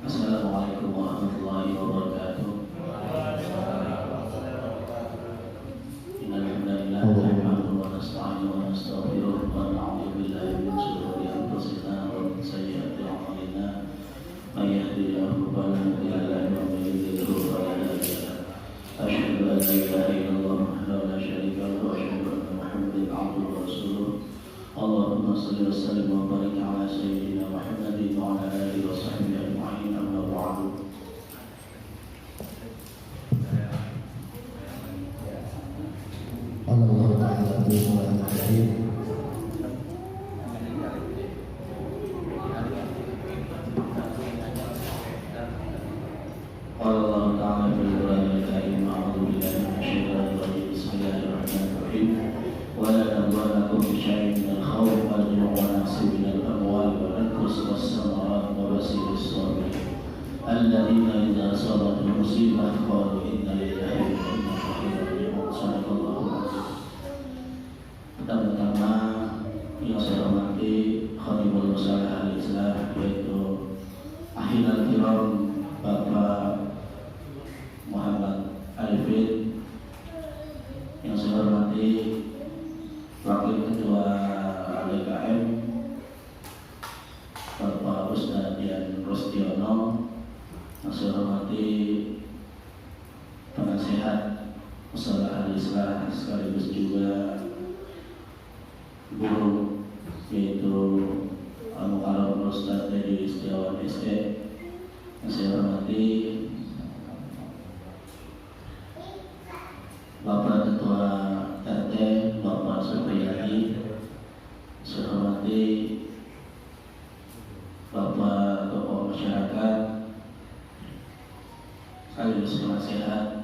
Assalamualaikum warahmatullahi wabarakatuh. Innal hamdalillah nahmaduhu wa nasta'inuhu wa nastaghfiruh wa na'udzu billahi min shururi anfusina wa min sayyiati a'malina. May yahdihillahu fala mudilla lahu wa may yudlil fala hadiya lahu. Asyhadu an la ilaha illallah wahdahu la syarika lahu wa asyhadu anna Muhammadan 'abduhu wa rasuluh. Allahumma shalli wa sallim wa barik ala sayyidina Muhammadin wa ala alihi wa sahbihi ajma'in. Amma ba'du. Allah Ta'ala Tuhan Al-Karim. Allah Ta'ala fil Qur'anil Karim. A'udzu billahi minasyaitonir rajim. Bismillahirrahmanirrahim. Wa la nabluwannakum bi syai'in minal khawfi wal ju'i wa naqsin minal amwali wal anfusi was samarati wa bashshiris sabirin alladzina idza asabatuhum musibah qalu inna lillahi wa inna ilaihi raji'un. Shadaqallahu al-'azim. Pertama-tama yang saya hormati Khatibul Mushalah al-Islam, yaitu Akhirul Kiram Bapak Muhammad Arifin, yang saya hormati Wakil Ketua LKM Bapak Ustadz Dian Rostiono, yang saya hormati penasihat Mushalah al-Islam sekaligus juga guru, yaitu Al-Mukarram Ustadz Dedi Setiawan SE, yang saya hormati Bapak Ketua RT Bapak Supriyadi, saya hormati Bapak tokoh masyarakat sekaligus penasihat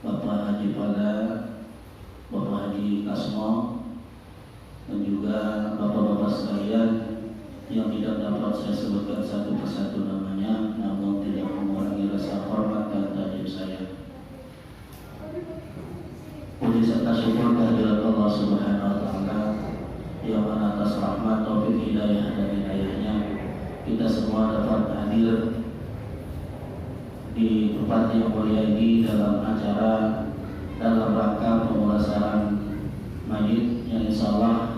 Bapak Haji Pada, Bapak Haji Kasmo, dan juga bapak-bapak sekalian yang tidak dapat saya sebutkan satu persatu namanya, namun tidak mengurangi rasa hormat dan takjub saya. Puji serta syukur kehadirat Allah Subhanahu wa Ta'ala yang mana atas rahmat, taufik, hidayah dan hidayahnya kita semua dapat hadir di tempat yang mulia ini dalam acara dalam rangka pemulasaran mayit yang insyaallah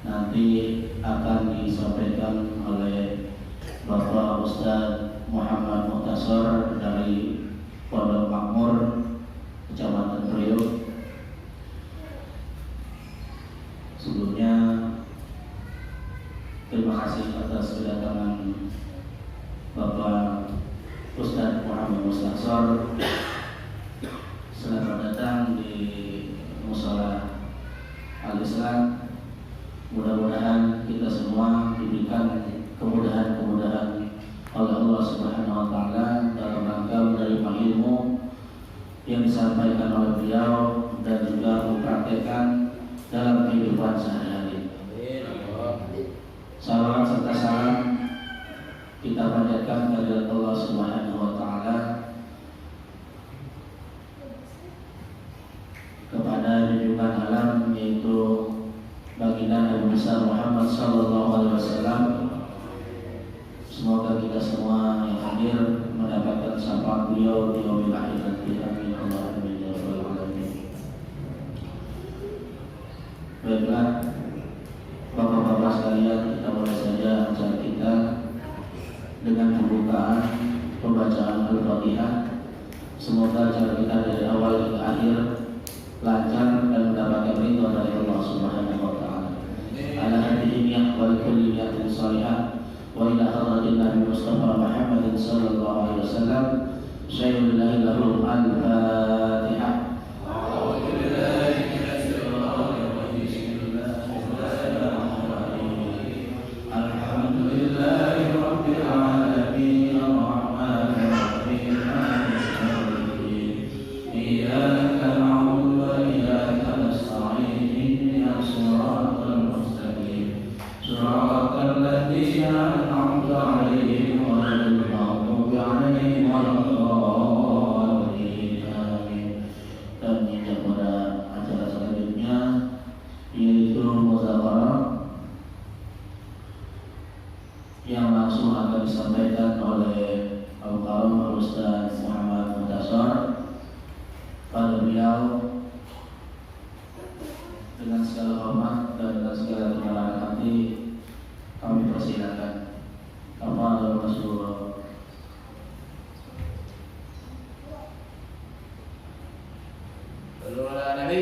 nanti akan disampaikan oleh Bapak Ustadz Muhammad Muhtasar dari Pondok Makmur, Kecamatan Priok. Sebelumnya terima kasih atas kedatangan Bapak Ustadz Muhammad Muhtasar. Selamat datang di Mushalah Al-Islam. Mudah-mudahan kita semua diberikan kemudahan-kemudahan oleh Allah Subhanahu wa Ta'ala dalam rangka menerima ilmu yang disampaikan oleh beliau dan juga mempraktekkan dalam kehidupan sehari-hari. Salawat serta salam kita panjatkan kepada Allah Subhanahu wa Ta'ala kepada junjungan alam, yaitu baginda Nabi besar Muhammad sallallahu alaihi wasallam. Semoga kita semua yang hadir mendapatkan syafaat beliau di yaumil akhir nanti. Amin Allahumma ya rabbal alamin. Baiklah Bapak-bapak sekalian, kita mulai saja acara kita dengan pembukaan pembacaan Al-Fatihah. Semoga acara kita dari awal hingga akhir lancar dan mendapatkan ridho dari Allah Subhanahu wa Ta'ala. Ala hadhihi niyyah wa kulli niyatin salihah wa ila hadratin Nabi Mustafa Muhammad sallallahu alaihi wasallam. Syai'un lillahi lahu al-Fatihah. Alhamdulillahi rabbil alamin ar-rahmanir rahim maliki yaumiddin. Iyyaka na'budu wa iyyaka nasta'in ihdinas siratal mustaqim siratal ladzina an'amta 'alaihim ghairil maghdubi 'alaihim disampaikan oleh Al-Qalam Al-Ustaz Muhammad Muhtasar. Pada beliau dengan segala hormat dan dengan segala kerendahan hati kami persilakan. Kepada Rasulullah. Sallu ala Nabi.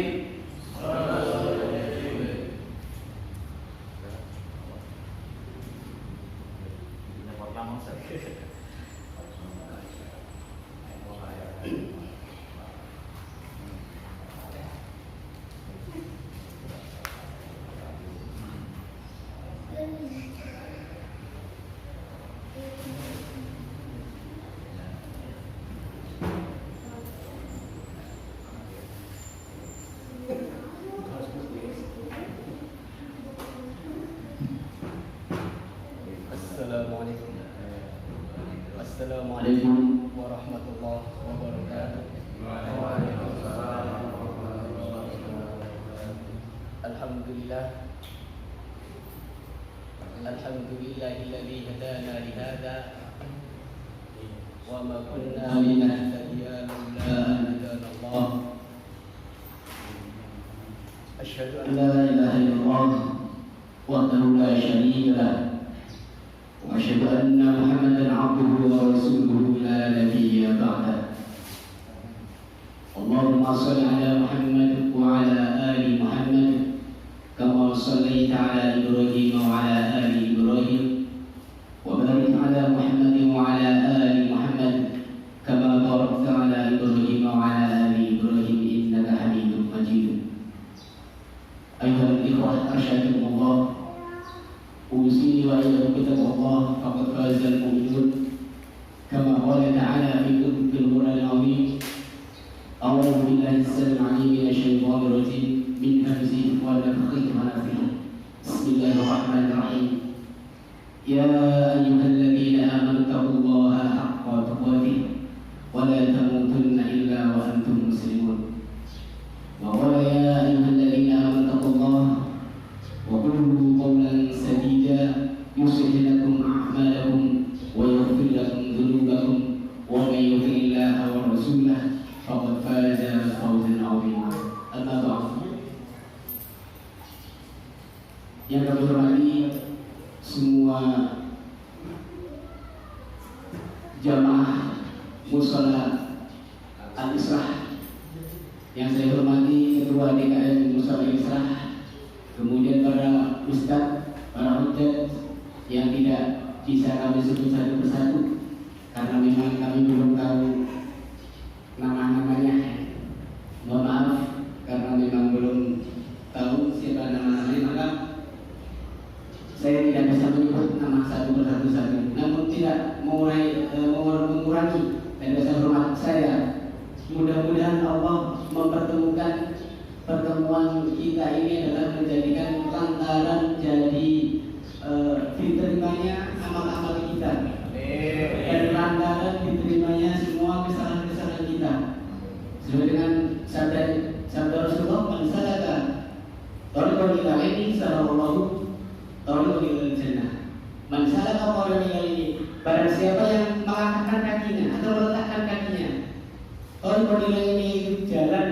Assalamualaikum warahmatullahi wabarakatuh. Alhamdulillahilladzi hadana li hadza wa ma kunna linahtadiya laula an hadana Allah. Asyhadu an la ilaha illallah wahdahu la syarika lah. وأشهد أن محمدا عبده ورسوله لا نبي بعده. اللهم صل على محمد وعلى آل محمد كما صليت على إبراهيم وعلى آل إبراهيم وبارك على محمد وعلى آل محمد كما باركت على إبراهيم وعلى آل إبراهيم إنك حميد مجيد. أيها الإخوة أرشدكم الله، أوصيني وإياكم بتقوى الله فقد فاز المؤمنون كما قال تعالى في القرآن العظيم: أعوذ بالله السميع العليم من الشيطان الرجيم من همزه ونفخه ونفخه. بسم الله الرحمن الرحيم. يا أيها الذين آمنوا اتقوا الله حق تقاته ولا تموتن إلا وأنتم مسلمون. وقال يا أيها الذين آمنوا اتقوا الله وقولوا قولا سديدا يصلح لكم أعمالكم ويغفر لكم ذنوبكم ومن يطع الله ورسوله فقد فاز فوزا عظيما. أما بعد. Yang kami hormati semua jamaah mushola Al-Islah, yang saya hormati Ketua DKM Mushola Al-Islah, kemudian para ustadz, para hujjat yang tidak bisa kami sebut satu persatu karena memang kami belum tahu nama-namanya. Mohon maaf karena memang belum tahu siapa nama-namanya, maka saya tidak bisa menyebut nama satu persatu saja. Namun tidak mengurangi dan rasa hormat saya. Mudah-mudahan Allah mempertemukan pertemuan kita ini adalah menjadikan lantaran jadi diterimanya amal-amal kita dan lantaran diterimanya semua kesalahan-kesalahan kita sesuai dengan sabda Rasulullah: "Man salaka tariqan ila ilmin sahalallahu tariqan ila jannah." Man salaka tariqan ila ilmin, barang siapa yang melangkahkan kakinya atau meletakkan kakinya tariqan ila ilmin, jalan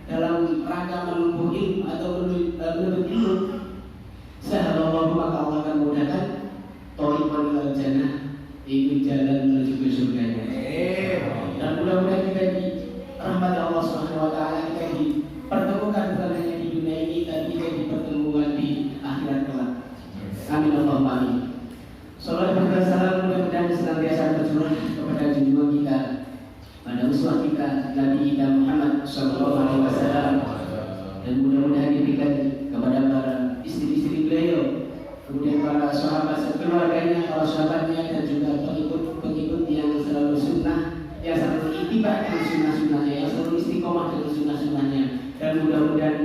dalam rangka menempuh ilmu atau menuntut ilmu, sahalallahu, maka Allah akan mudahkan thariqan ilal jannah, itu jalan menuju ke surganya. Dan mudah-mudahan kita dirahmati Allah Subhanahu wa taala, kita dipertemukan bukan hanya di dunia ini tapi kita dipertemukan di akhirat kelak. Amin Allahumma amin. Salawat dan salam mudah-mudahan senantiasa tercurah kepada junjungan kita, pada uswah kita, Nabi kita Muhammad sallallahu alaihi wasallam, dan mudah-mudahan diberikan kepada para istri-istri beliau, kemudian para sahabat sekeluarganya, para sahabatnya, dan juga pengikut-pengikut yang selalu sunnah, yang selalu ittiba dengan sunnah-sunnahnya, yang selalu istiqomah dengan sunnah-sunnahnya, dan mudah-mudahan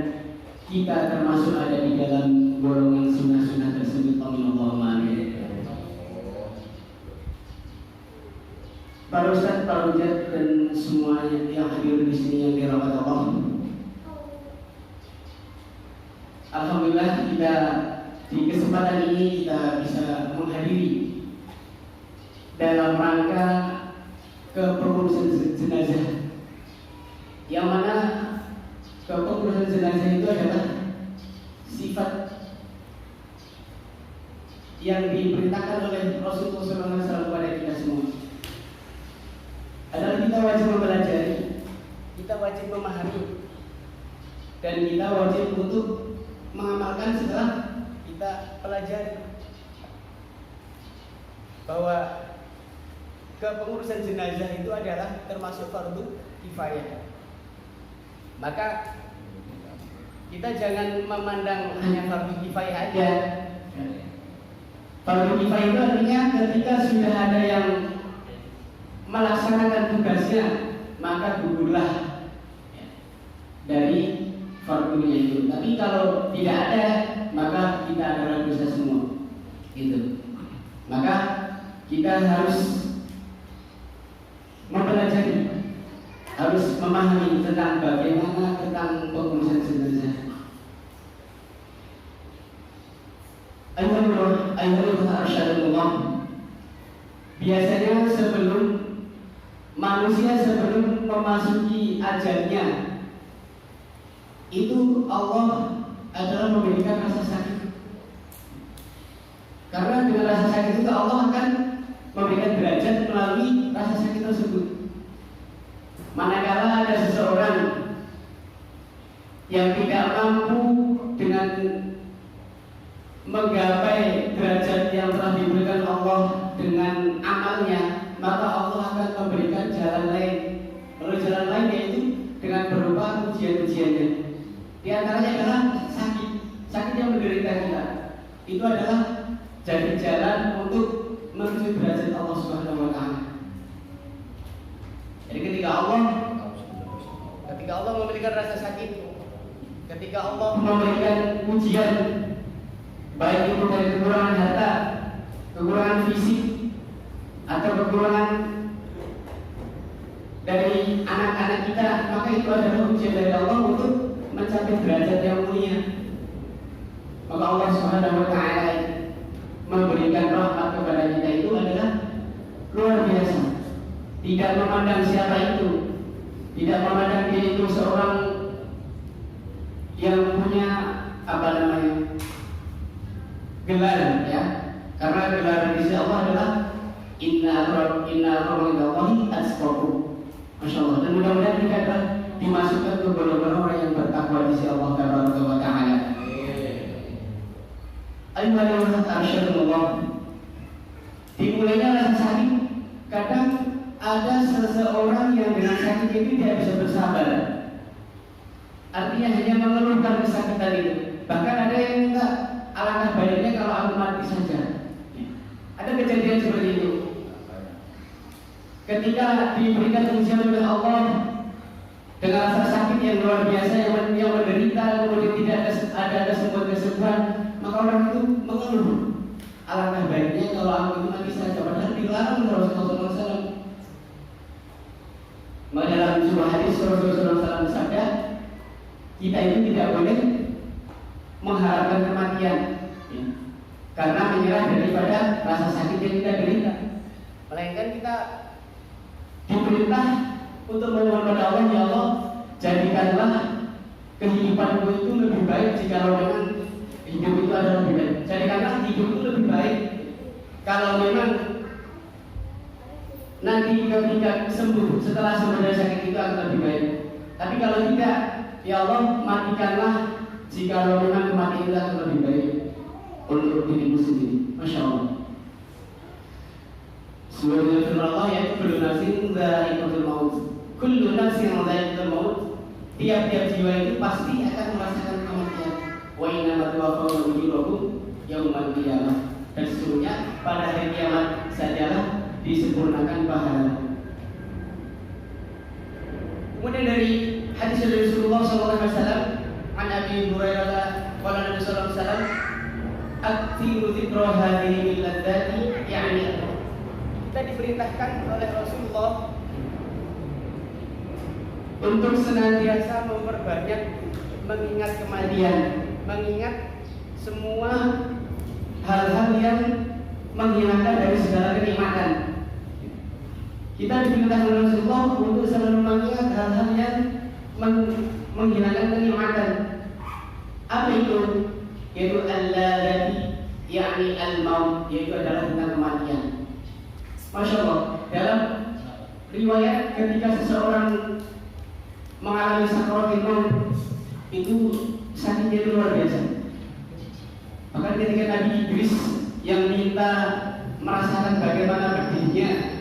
kita termasuk ada di dalam golongan sunnah-sunnah tersebut. Amin Allahumma amin. Para ustaz, para hujat, dan semua yang hadir di sini yang dirahmati Allah. Alhamdulillah kita di kesempatan ini kita bisa menghadiri dalam rangka kepengurusan jenazah, yang mana kepengurusan jenazah itu adalah sifat yang diperintahkan oleh Rasulullah SAW kepada kita semua. Adalah kita wajib mempelajari, kita wajib memahami, dan kita wajib untuk mengamalkan setelah kita pelajari bahwa kepengurusan jenazah itu adalah termasuk fardu kifayah. Maka kita jangan memandang hanya fardu kifayah aja. Fardu kifayah itu artinya ketika sudah ada yang melaksanakan tugasnya, maka gugurlah dari fardunya itu. Tapi kalau tidak ada, maka kita adalah dosa semua. Gitu. Maka kita harus mempelajari, harus memahami tentang bagaimana tentang pengurusan jenazah. Ayyuhal arsyadullah. Biasanya manusia sebelum memasuki ajalnya itu Allah adalah memberikan rasa sakit. Karena dengan rasa sakit itu Allah akan memberikan derajat melalui rasa sakit tersebut. Manakala ada seseorang yang tidak mampu dengan menggapai derajat yang telah diberikan Allah dengan amalnya, maka Allah akan memberikan jalan lain. Lalu jalan lain yaitu dengan berupa ujian-ujiannya. Di antaranya adalah sakit yang menderita kita. Itu adalah jadi jalan untuk menuju derajat Allah Subhanahu wa taala. Jadi ketika Allah memberikan rasa sakit, ketika Allah memberikan ujian, baik itu dari kekurangan harta, kekurangan fisik, atau kekurangan dari anak-anak kita, maka itu adalah ujian dari Allah untuk mencapai derajat yang mulia. Maka Allah Subhanahu wa taala memberikan rahmat kepada kita itu adalah luar biasa. Tidak memandang siapa itu, tidak memandang dia itu seorang yang punya gelar, ya. Karena gelar di sisi Allah adalah inna akramakum atqakum. Masya Allah. Dan mudah-mudahan kita akan dimasukkan ke golongan orang yang bertakwa di sisi Allah Taala. Ayyuhal arsyadullah. Dimulainya rasa sakit. Kadang ada seseorang yang dengan sakit itu tidak bisa bersabar. Artinya hanya mengeluhkan kesakitan itu. Bahkan ada yang minta, alangkah baiknya kalau aku mati saja. Ada kejadian seperti itu. Ketika diberikan ujian oleh Allah dengan rasa sakit yang luar biasa, yang menderita, kemudian tidak ada sebuah kesembuhan, maka orang itu mengeluh, alangkah baiknya kalau aku itu mati saja. Padahal dilarang oleh Rasulullah SAW. Maka dalam sebuah hadis Rasulullah SAW bersabda, kita itu tidak boleh mengharapkan kematian, ya, karena menyerah daripada rasa sakit yang kita derita. Melainkan kita diperintah untuk memohon kepada Allah, ya Allah, jadikanlah kehidupanku itu lebih baik jika memang hidup itu adalah lebih baik. Jadikanlah hidup itu lebih baik kalau memang nanti ketika sembuh, setelah sembuh dari sakit itu akan lebih baik. Tapi kalau tidak, ya Allah, matikanlah jika memang kematian itu akan lebih baik untuk dirimu sendiri. Masya Allah. Sebagai firman Allah, yaitu kullu nafsin dha'iqatul maut. Kullu nafsin dha'iqatul maut. Tiap-tiap jiwa itu pasti akan merasakan kematian. Wa innama tuwaffawna ujurakum yaumal qiyamah. Dan sesungguhnya pada hari kiamat sajalah disempurnakan pahala. Kemudian dari hadis dari Rasulullah SAW, an Abi Hurairah qala Nabi sallallahu alaihi wasallam, "Aktsiru dzikra hadhihi min ladzati", yakni kita diperintahkan oleh Rasulullah untuk senantiasa memperbanyak mengingat kematian, mengingat semua hal-hal yang menghilangkan dari segala kenikmatan. Kita diperintahkan oleh Rasulullah untuk selalu mengingat hal-hal yang menghilangkan kenikmatan. Apa itu? Yaitu al-ladati, yakni al-maut, yaitu adalah tentang kematian. Masya Allah, dalam riwayat ketika seseorang mengalami sakaratul maut itu sakitnya luar biasa. Maka ketika Nabi Idris yang minta merasakan bagaimana pedihnya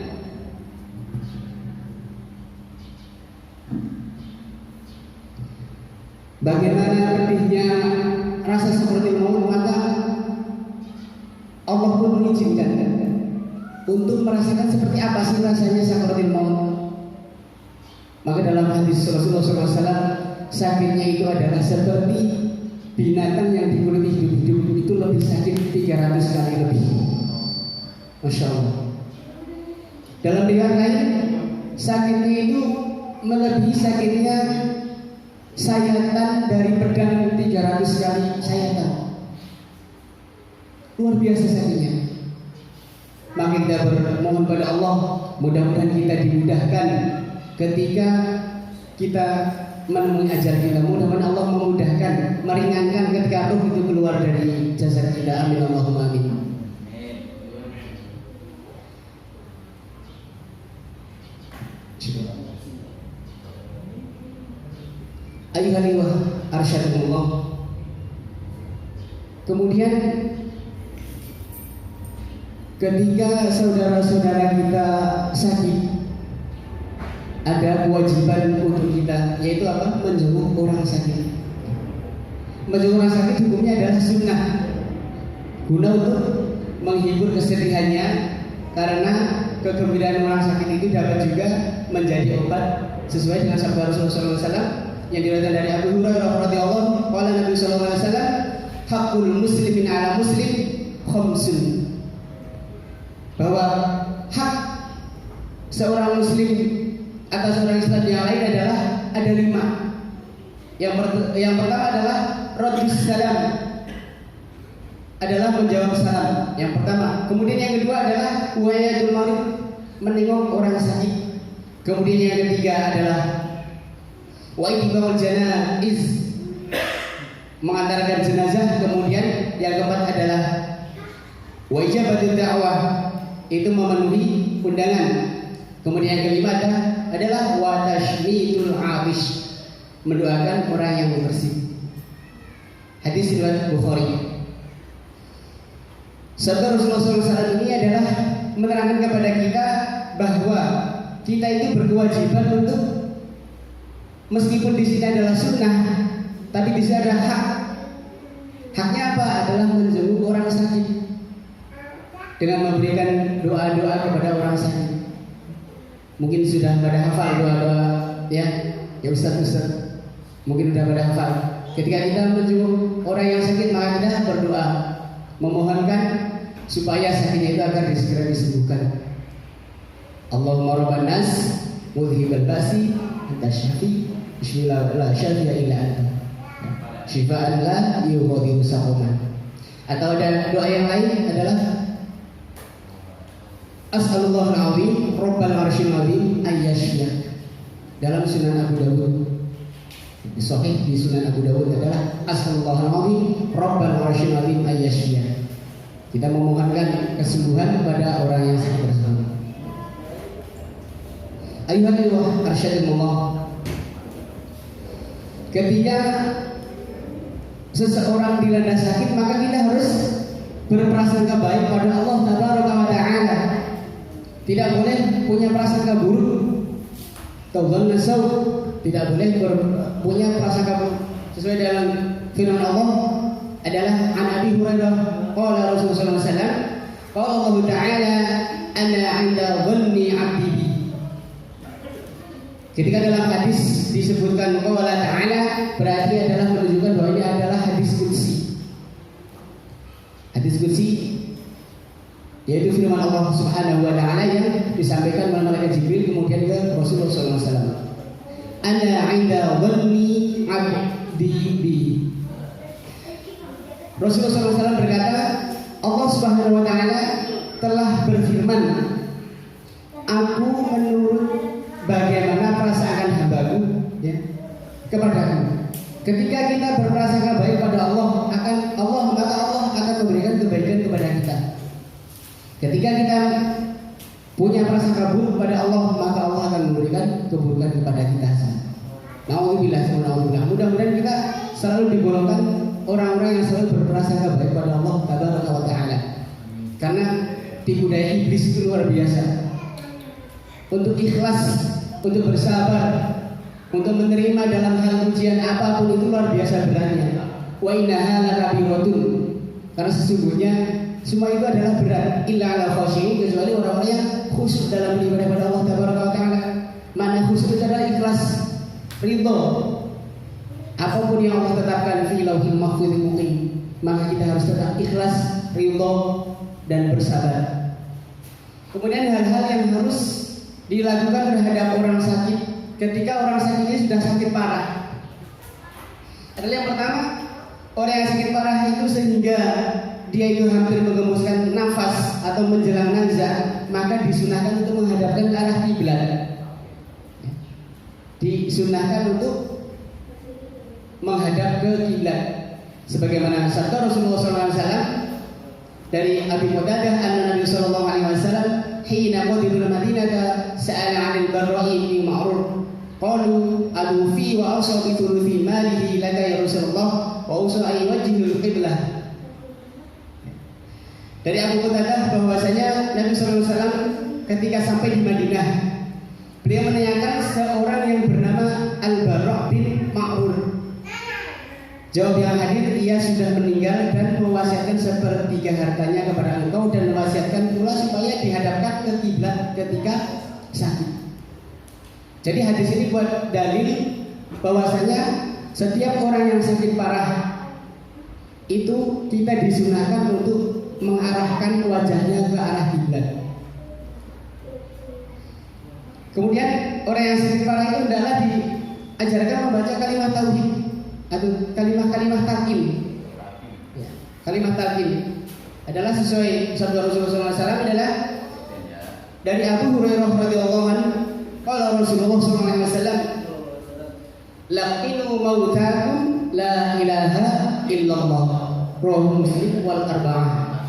rasa seperti maut, maka Allah pun mengizinkan untuk merasakan seperti apa sih rasanya sakaratul maut. Maka dalam hadis Rasulullah SAW, sakitnya itu adalah seperti binatang yang dikuliti hidup-hidup, itu lebih sakit 300 kali lebih. Masya Allah. Dalam riwayat lain, sakitnya itu melebihi sakitnya sayatan dari pedang 300 kali sayatan. Luar biasa sakitnya. Maka kita bermohon pada Allah, mudah-mudahan kita dimudahkan ketika kita menemui ajal kita. Mudah-mudahan Allah memudahkan, meringankan ketika roh itu keluar dari jasad kita. Amin Allahumma amin. Ayuhal ikhwah arsyadakumullah. Kemudian ketika saudara-saudara kita sakit, ada kewajiban untuk kita, yaitu apa? Menjenguk orang sakit. Menjenguk orang sakit hukumnya adalah sunnah, guna untuk menghibur kesedihannya, karena kegembiraan orang sakit itu dapat juga menjadi obat, sesuai dengan sabda Rasulullah SAW yang diriwayatkan dari Abu Hurairah radhiyallahu anhu, qala Nabi sallallahu alaihi wasallam, haqqul muslimin ala muslim khamsun. Bahwa hak seorang muslim atas orang Islam yang lain adalah ada 5. Yang pertama adalah raddus salam, adalah menjawab salam. Yang pertama. Kemudian yang kedua adalah wayatul marid, menengok orang sakit. Kemudian yang ketiga adalah wa ittiba'ul janaiz, mengantarkan jenazah. Kemudian yang keempat adalah wa ijabatud da'wah, itu memenuhi undangan. Kemudian yang kelima adalah wa tashmitul 'abish, mendoakan orang yang bersih. Hadis riwayat Bukhari. Sabda Rasulullah SAW ini adalah menerangkan kepada kita bahwa kita itu berkewajiban untuk, meskipun di sini adalah sunnah, tapi di sini ada hak. Haknya apa? Adalah menjenguk orang sakit dengan memberikan doa-doa kepada orang sakit. Mungkin sudah pada hafal doa-doa ya Ustaz. Mungkin sudah pada hafal. Ketika kita menjenguk orang yang sakit, maka kita berdoa memohonkan supaya sakitnya itu agar segera disembuhkan. Allahumma rabban nas mudhibal basi anta syafi bismillah la syafi'a illa anta syifaan la yughadiru saqaman. Atau ada doa yang lain adalah as'alullahal azim rabbal arsyil azim ayyashfiya. Dalam Sunan Abu Dawud, di Sahih di Sunan Abu Dawud adalah as'alullahal azim rabbal arsyil azim ayyashfiya. Kita memohonkan kesembuhan kepada orang yang sakit tersebut. Ayuhal ikhwah arsyadakumullah. Ketika seseorang dilanda sakit, maka kita harus berprasangka baik pada Allah Tabaraka wa Ta'ala. Tidak boleh punya prasangka buruk, taudzan nasaw, tidak boleh punya prasangka buruk. Sesuai dalam firman Allah adalah an Abi Hurairah qala Rasulullah sallallahu alaihi wasallam qala Allah Ta'ala ana 'inda dhanni 'abdi. Ketika dalam hadis disebutkan qala Ta'ala, berarti adalah menunjukkan bahwa ini adalah hadis qudsi. Hadis qudsi yaitu firman Allah Subhanahu wa Ta'ala yang disampaikan oleh malaikat Jibril kemudian ke Rasulullah sallallahu alaihi wasallam. Ana 'inda dhanni 'abdi bi. Rasulullah SAW berkata, Allah Subhanahu wa Ta'ala telah berfirman, aku prasangkaan hambaku ya kepadaku. Ketika kita berprasangka baik pada Allah, maka Allah akan memberikan kebaikan kepada kita. Ketika kita punya prasangka buruk kepada Allah, maka Allah akan memberikan keburukan kepada kita. Nauzubillah. Mudah-mudahan kita selalu digolongkan orang-orang yang selalu berprasangka baik pada Allah Tabaraka wa Ta'ala. Karena tipu daya iblis itu luar biasa. Untuk ikhlas, untuk bersabar, untuk menerima dalam hal ujian apapun itu luar biasa beratnya. Wa innaha lakabiratun. Karena sesungguhnya semua itu adalah berat. Illa ala khashiyin, kecuali orang-orang yang khusyuk dalam beribadah pada Allah Tabaraka wa Ta'ala. Mana khusyuk itu adalah ikhlas, ridho. Apapun yang Allah tetapkan fi lauhil mahfuz muqim, maka kita harus tetap ikhlas, ridho dan bersabar. Kemudian hal-hal yang harus dilakukan terhadap orang sakit ketika orang sakit ini sudah sakit parah adalah yang pertama, orang yang sakit parah itu sehingga dia itu hampir menggembuskan nafas atau menjelang nazar, maka disunahkan untuk menghadapkan ke arah kiblat. Disunahkan untuk menghadap ke kiblat, sebagaimana sabda Rasulullah SAW dari Abi Qatadah anna Nabi sallallahu alaihi wasallam hina qadimul Madinah sa'ala 'anil barra'i bi ma'ruf qalu adu fi wa awsa bi thuluthi malihi laka ya Rasulullah wa awsa ay wajhil qiblah. Dari Abu Qatadah bahwasanya Nabi sallallahu alaihi wasallam ketika sampai di Madinah, beliau menanyakan seorang yang bernama Al-Barra' bin Ma'rur. Jawab yang hadir, ia sudah meninggal dan mewasiatkan sepertiga hartanya kepada engkau dan mewasiatkan pula supaya dihadapkan ke kiblat ketika sakit. Jadi hadis ini buat dalil bahwasanya setiap orang yang sakit parah itu kita disunahkan untuk mengarahkan wajahnya ke arah kiblat. Kemudian orang yang sakit parah itu adalah diajarkan membaca kalimat tauhid atau kalimat-kalimat talqin. Ya, kalimat talqin adalah sesuai sabda Rasulullah SAW adalah dari Abu Hurairah radhiyallahu anhu, qala Rasulullah SAW, laqinu mautakum la ilaha illallah, rawahu Muslim wal arba'ah.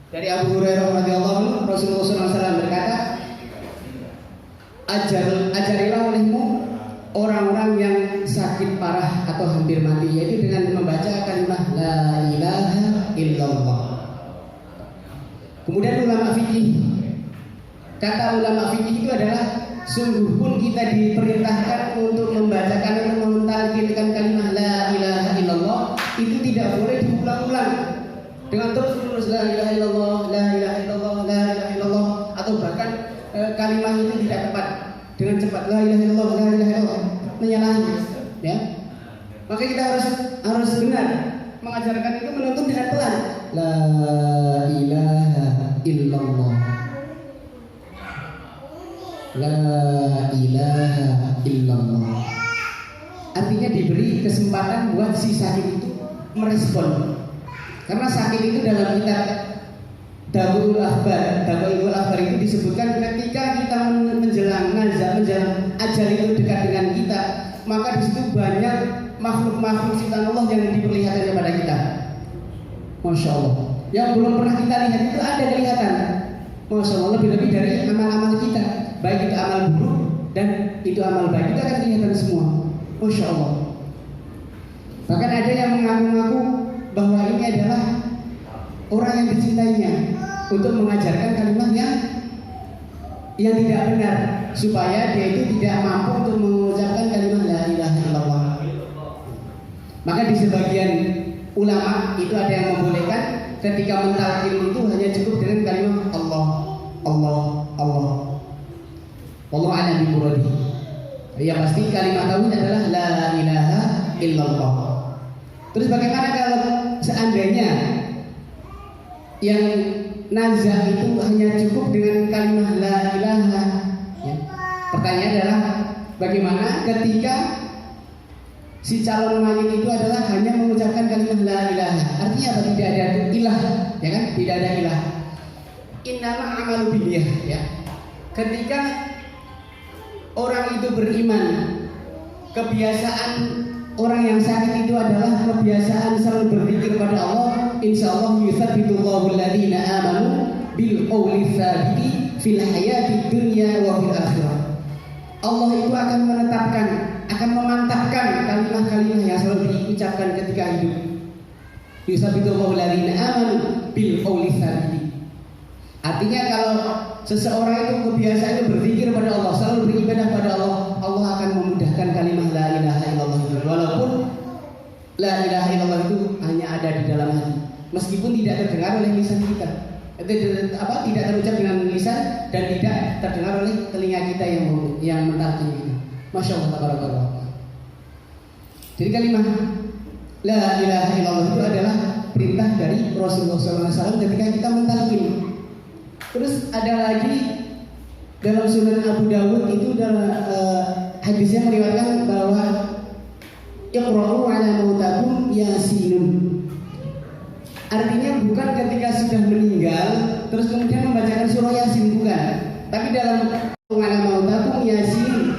Dari Abu Hurairah radhiyallahu anhu, Rasulullah SAW berkata, ajarilah olehmu orang-orang yang sakit parah atau hampir mati, yaitu dengan membaca kalimat la ilaha illallah. Kemudian ulama fikih, kata ulama fikih itu adalah sungguh pun kita diperintahkan untuk membacakan atau mentalqinkan kalimat la ilaha illallah itu tidak boleh diulang-ulang dengan terus la ilaha illallah, la ilaha illallah, la ilaha illallah, atau bahkan kalimat itu tidak tepat dengan cepat la ilaha illallah, la ilaha illallah, menyalahi, ya. Maka kita harus benar mengajarkan itu, menuntut dengan pelan. La ilaha illallah, la ilaha illallah. Artinya diberi kesempatan buat si sakit itu merespon. Karena sakit itu dalam kitab Dawaul Akhbar itu disebutkan ketika kita menjelang nazar, menjelang ajal itu dekat dengan kita, maka di situ banyak makhluk-makhluk ciptaan Allah yang diperlihatkan kepada kita. Masya Allah. Yang belum pernah kita lihat itu ada kelihatan. Masya Allah, lebih-lebih dari amal-amal kita, baik itu amal buruk dan itu amal baik, kita akan kelihatan semua. Masya Allah. Bahkan ada yang mengaku-ngaku bahwa ini adalah orang yang dicintainya untuk mengajarkan kalimat yang tidak benar supaya dia itu tidak mampu untuk mengucapkan kalimat la ilaha illallah. Maka di sebagian ulama itu ada yang membolehkan ketika mentalqin itu hanya cukup dengan kalimat Allah, Allah, Allah. Wallahu a'lam bimuradi. Yang pasti kalimat tauhid adalah la ilaha illallah. Terus bagaimana kalau seandainya yang nazar itu hanya cukup dengan kalimat la ilaha, ya. Pertanyaan adalah bagaimana ketika si calon mayit itu adalah hanya mengucapkan kalimat la ilaha, artinya apa? Tidak ada ilah, ya kan? Tidak ada ilah. Innama amalu binniyah, ya. Ketika orang itu beriman, kebiasaan orang yang sakit itu adalah kebiasaan selalu berzikir pada Allah, insya Allah yutsabbitullahu alladziina aamanu bil qawli tsabiti fil hayati dunya wa fil akhirah. Allah itu akan menetapkan, akan memantapkan kalimat-kalimat yang selalu diucapkan ketika hidup. Yutsabbitullahu alladziina aamanu bil qawli tsabiti. Artinya kalau seseorang itu kebiasaan berzikir pada Allah, selalu beribadah pada Allah, Allah akan memudahkan kalimat la ilaha illallah itu. Walaupun la ilaha illallah itu hanya ada di dalam hati, meskipun tidak terdengar oleh lisan kita, tidak terucap dengan lisan dan tidak terdengar oleh telinga kita yang mentalkin itu. Masya Allah, tabarakallah. Jadi kalimat la ilaha illallah itu adalah perintah dari Rasulullah SAW ketika kita mentalkin. Terus ada lagi dalam Sunan Abu Dawud itu dalam hadisnya meriwayatkan bahwa iqra'u 'ala mautakum yasinun. Artinya bukan ketika sudah meninggal terus kemudian membacakan surah Yasin, bukan. Tapi dalam 'ala mautakum yasin,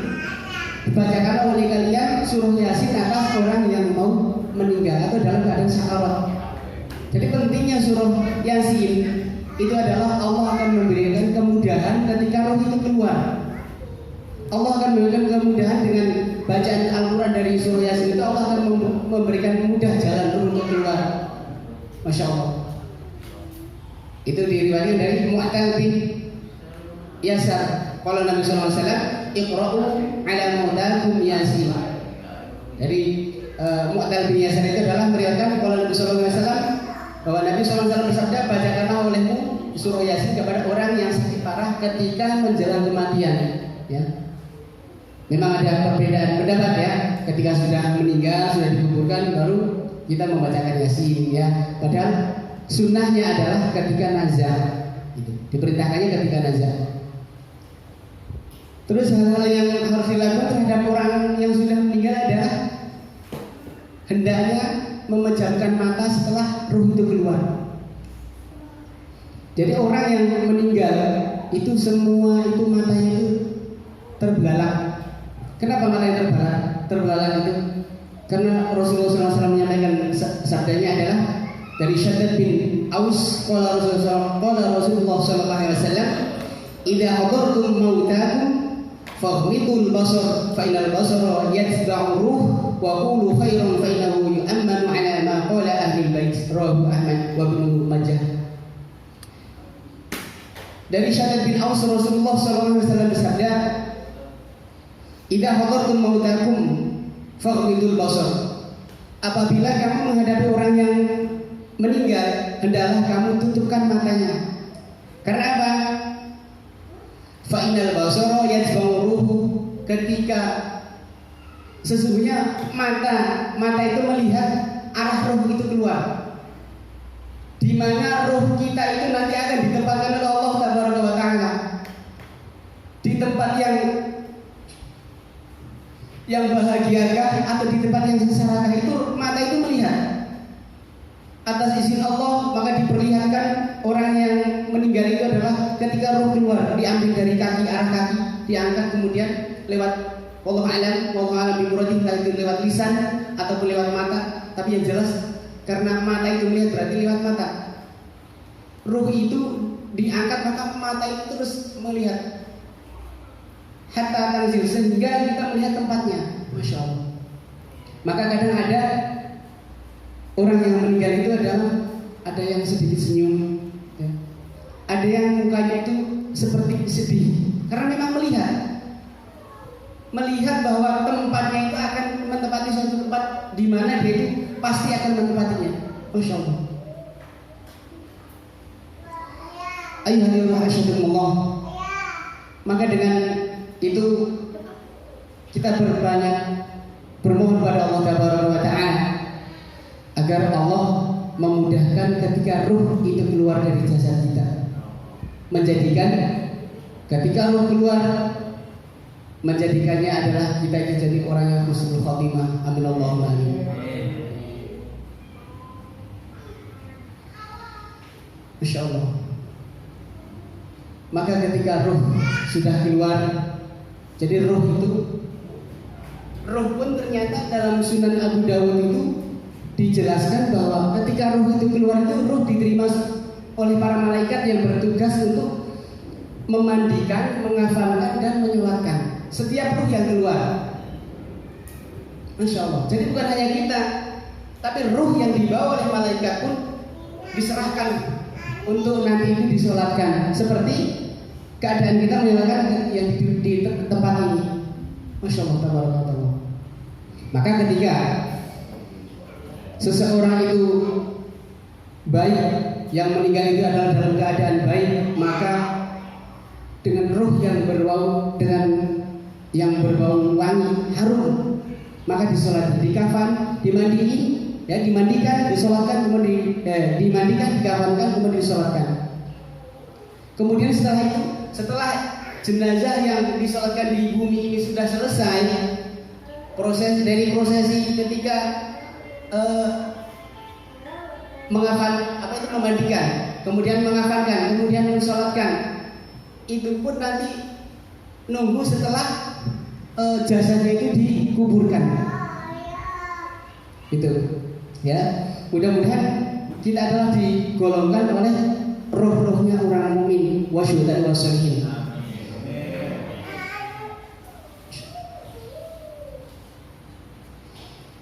dibacakan oleh kalian surah Yasin atas orang yang mau meninggal atau dalam keadaan sakarat. Jadi pentingnya surah Yasin itu adalah Allah akan memberikan kemudahan ketika roh itu keluar. Allah akan memberikan kemudahan dengan bacaan Al-Quran dari surah Yasin itu. Allah akan memberikan mudah jalan roh untuk keluar. Masya Allah. Itu diriwayatkan dari Mu'tal bin Yasar. Kalau Nabi SAW iqra'u 'ala mautakum yasin. Dari Mu'tal bin Yasar itu adalah meriwayatkan kalau Nabi SAW bahwa Nabi SAW bersabda, bacakanlah olehmu surah Yasin kepada orang yang sakit parah ketika menjelang kematian. Ya. Memang ada perbedaan pendapat ya, ketika sudah meninggal, sudah dikuburkan baru kita membacakan Yasin ya. Padahal sunnahnya adalah ketika nazar, gitu. Diperintahkannya ketika nazar. Terus hal-hal yang harus dilakukan terhadap orang yang sudah meninggal adalah hendaknya memejamkan mata setelah ruh itu keluar. Jadi orang yang meninggal itu semua itu matanya itu terbelalak. Kenapa matanya terbelalak? Terbelalak itu karena Rasulullah SAW menyampaikan sabdanya adalah dari Syaddad bin Aus, qala Rasulullah SAW, "Idza hadartum mautakum faghmidul basar fa inal basara yatba'u ruh wa qulu khairan fa innahu yu'ammanu 'ala ma qala ahli bait." Rawahu Ahmad wa Ibnu Majah. Dari Syaddad bin Aus, Rasulullah SAW bersabda, "Idza hadartum mautakum faghmidul basar." Apabila kamu menghadapi orang yang meninggal, hendaklah kamu tutupkan matanya. Karena apa? Fa innal basara yatba'u ruh, ketika sesungguhnya mata itu melihat arah roh itu keluar. Di mana roh kita itu nanti akan ditempatkan oleh Allah Tabaraka wa Ta'ala di tempat yang bahagiakah atau di tempat yang sengsarakah, itu mata itu melihat. Atas izin Allah maka diperlihatkan orang yang meninggal itu adalah ketika roh keluar, diambil dari kaki, arah kaki, diangkat kemudian lewat wallahu a'lam bi muradihi, itu lewat lisan ataupun lewat mata. Tapi yang jelas karena mata itu melihat berarti lewat mata. Ruh itu diangkat maka mata itu terus melihat hatta tanzil, sehingga kita melihat tempatnya. Masya Allah. Maka kadang ada orang yang meninggal itu adalah ada yang sedikit senyum, ya. Ada yang mukanya itu seperti sedih karena memang melihat bahwa tempatnya itu akan menempati suatu tempat di mana dia itu pasti akan menempatinya. Masya Allah. Ayyuhalladzina asyhadullah. Maka dengan itu kita bermohon pada Allah Tabaraka wa Ta'ala agar Allah memudahkan ketika ruh itu keluar dari jasad kita, menjadikan ketika ruh keluar, menjadikannya adalah kita itu jadi orang yang husnul khotimah. Amin Allahumma amin. Masya Allah. Maka ketika ruh sudah keluar, Jadi roh pun ternyata dalam Sunan Abu Dawud itu dijelaskan bahwa ketika roh itu keluar itu roh diterima oleh para malaikat yang bertugas untuk memandikan, mengafankan dan menyolatkan setiap roh yang keluar. Masya Allah. Jadi bukan hanya kita, tapi roh yang dibawa oleh malaikat pun diserahkan untuk nanti itu disolatkan. Seperti keadaan kita menyalakan yang di tempat ini. Masya Allah, tabarakallah. Maka ketika seseorang itu baik, yang meninggal itu adalah dalam keadaan baik, maka dengan roh yang berbau, dengan yang berbau wangi, harum, maka disolat, dikafan, dimandikan, disolatkan, kemudian dimandikan, dikafankan, kemudian disolatkan. Kemudian setelah jenazah yang disolatkan di bumi ini sudah selesai, prosesi ketika memandikan, kemudian mengafankan, kemudian mensolatkan, itu pun nanti nunggu setelah jasadnya itu dikuburkan. Itu ya, mudah-mudahan kita adalah digolongkan oleh roh-rohnya orang mukmin wasyuhada wasyolihin.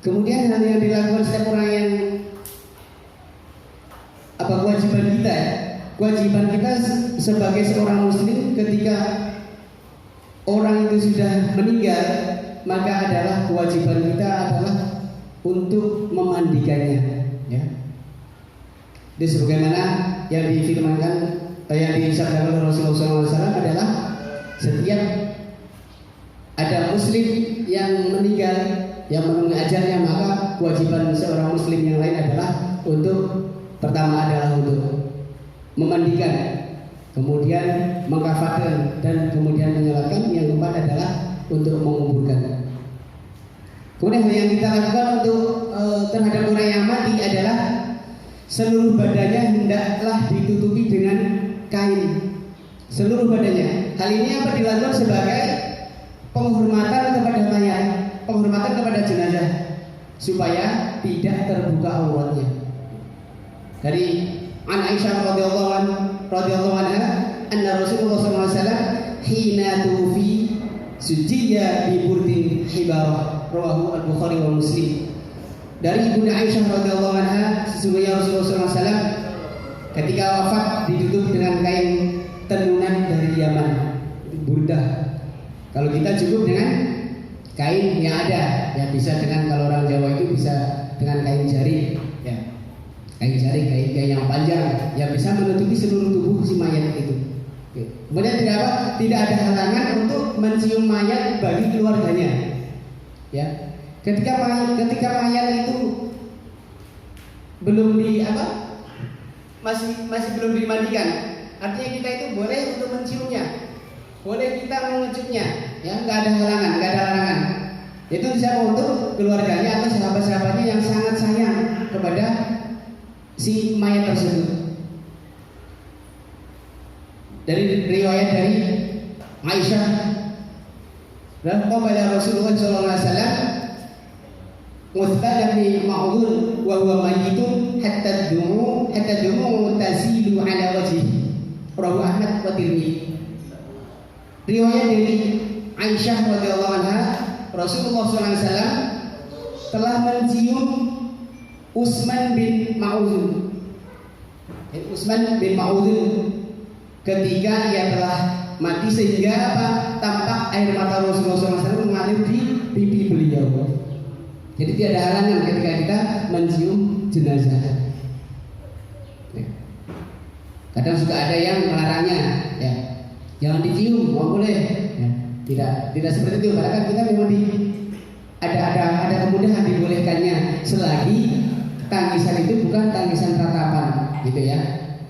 Kemudian hal yang dilakukan setiap orang yang kewajiban kita ya? Kewajiban kita sebagai seorang muslim ketika orang itu sudah meninggal, maka adalah kewajiban kita adalah untuk memandikannya ya. Jadi sebagaimana yang difirmankan yang disabdakan oleh Rasulullah SAW adalah setiap ada muslim yang meninggal yang menunggu ajalnya, maka kewajiban seorang muslim yang lain adalah untuk pertama adalah untuk memandikan, kemudian mengkafankan dan kemudian menyolatkan. Yang keempat adalah untuk menguburkan. Kemudian yang kita lakukan untuk terhadap orang yang mati adalah seluruh badannya hendaklah ditutupi dengan kain, seluruh badannya. Hal ini apa dilakukan sebagai penghormatan kepada mayat, penghormatan kepada jenazah, supaya tidak terbuka auratnya. Dari Aisyah radhiyallahu anha anna Rasulullah SAW hina tufi sujiya bi burdin hibarah, rawahu al-Bukhari wa Muslim. Dari Ibunda Aisyah radhiyallahu anha, sesungguhnya Rasulullah SAW ketika wafat ditutup dengan kain tenunan dari Yaman, burdah. Kalau kita cukup dengan kain yang ada, ya bisa dengan, kalau orang Jawa itu bisa dengan kain jari, ya. Kain jari, kain yang panjang, yang bisa menutupi seluruh tubuh si mayat itu. Kemudian tidak ada halangan untuk mencium mayat bagi keluarganya. Ya, ketika mayat itu belum masih belum dimandikan, artinya kita itu boleh untuk menciumnya, boleh kita mengecupnya, ya, nggak ada halangan. Itu bisa untuk keluarganya atau sahabat-sahabatnya yang sangat sayang kepada si mayat tersebut. Dari riwayat dari Aisyah, dan qala Rasulullah sallallahu alaihi wasallam muthbatan bi ma'udun wa huwa mayyitun hatta dumu tazilu ala wajhihi, rawahu Ahmad wa Tirmidzi. Riwayat dari Aisyah radhiyallahu anha, Rasulullah sallallahu alaihi wasallam telah mencium Utsman bin Ma'udun. Utsman bin Ma'udun ketika ia telah mati, sehingga tampak air mata Rasulullah SAW mengalir di pipi beliau. Jadi tidak ada halangan ketika kita mencium jenazah. Kadang suka ada yang melarangnya, ya, jangan dicium, nggak boleh. Ya, tidak seperti itu. Bahkan kita memang ada kemudahan dibolehkannya selagi tangisan itu bukan tangisan ratapan, gitu ya.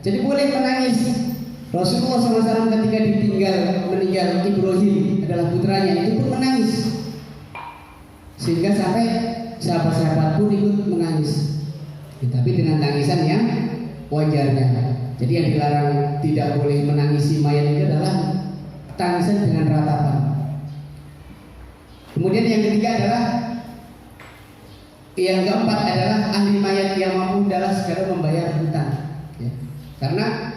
Jadi boleh menangis. Rasulullah SAW ketika meninggal Ibrahim adalah putranya, itu pun menangis, sehingga sampai sahabat-sahabat pun ikut menangis, tapi dengan tangisan yang wajarnya. Jadi yang dilarang tidak boleh menangisi mayat itu adalah tangisan dengan ratapan. Kemudian yang ketiga adalah, yang keempat adalah ahli mayat yang mampu dalam segala membayar hutang, ya. Karena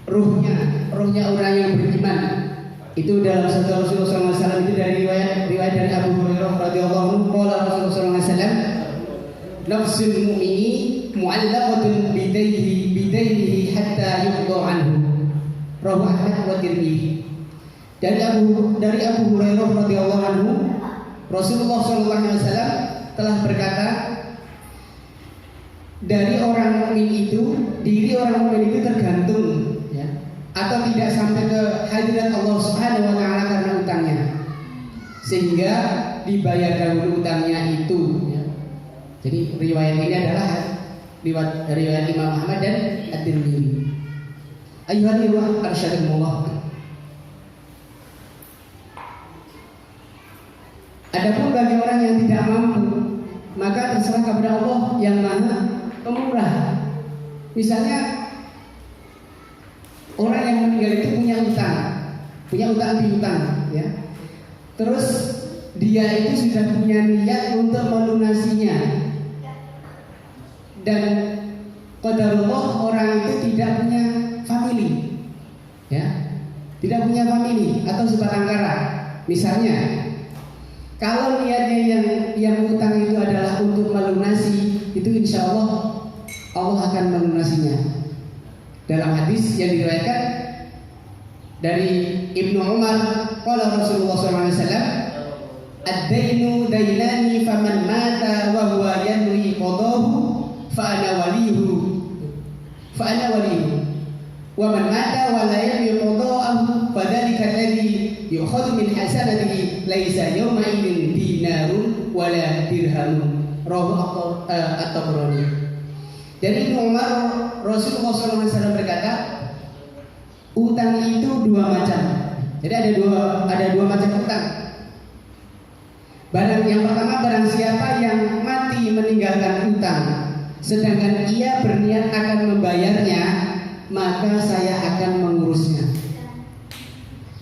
ruhnya orang yang beriman itu dalam sabda Rasulullah SAW itu dari riwayat dari Abu Hurairah radhiyallahu anhu, qala Rasulullah SAW, nafsul mu'mini mu'allaqatun bidainihi hatta yuqda anhu, rawahu Ahmad wa Tirmidzi. Dari Abu Hurairah radhiyallahu anhu, Rasulullah SAW telah berkata, dari orang mukmin itu, diri orang mukmin itu tergantung, ya, atau tidak sampai ke hadirat Allah Subhanahu wa taala karena utangnya, sehingga dibayar dahulu utangnya itu, ya. Jadi riwayat ini adalah riwayat Imam Ahmad dan At-Tirmidzi. Ayyuhal ikhwah arsyadakumullah. Adapun bagi orang yang tidak mampu, maka terserah kepada Allah yang Maha Pemurah. Misalnya orang yang meninggal itu punya utang piutang, ya. Terus dia itu sudah punya niat untuk melunasinya, dan qadarullah orang itu tidak punya family, ya, tidak punya family atau sebatang kara. Misalnya, kalau niatnya yang utang itu adalah untuk melunasi, itu insya Allah akan melunasinya. Dalam hadis yang diriwayatkan dari Ibnu Umar, qala Rasulullah SAW, ad-dainu dainani faman mata wa huwa yanwi qadahu fa ana waliyuhu wa man mata wa la yanwi qadahu fadzalika alladhi yu'khadhu min hasanatihi laisa yawma idin dinarun wala dirhamun, rawahu at-Tabrani. Dari Ibnu Umar, Rasulullah SAW berkata, utang itu dua macam. Jadi ada dua macam utang. Yang pertama, barang siapa yang mati meninggalkan utang, sedangkan ia berniat akan membayarnya, maka saya akan mengurusnya.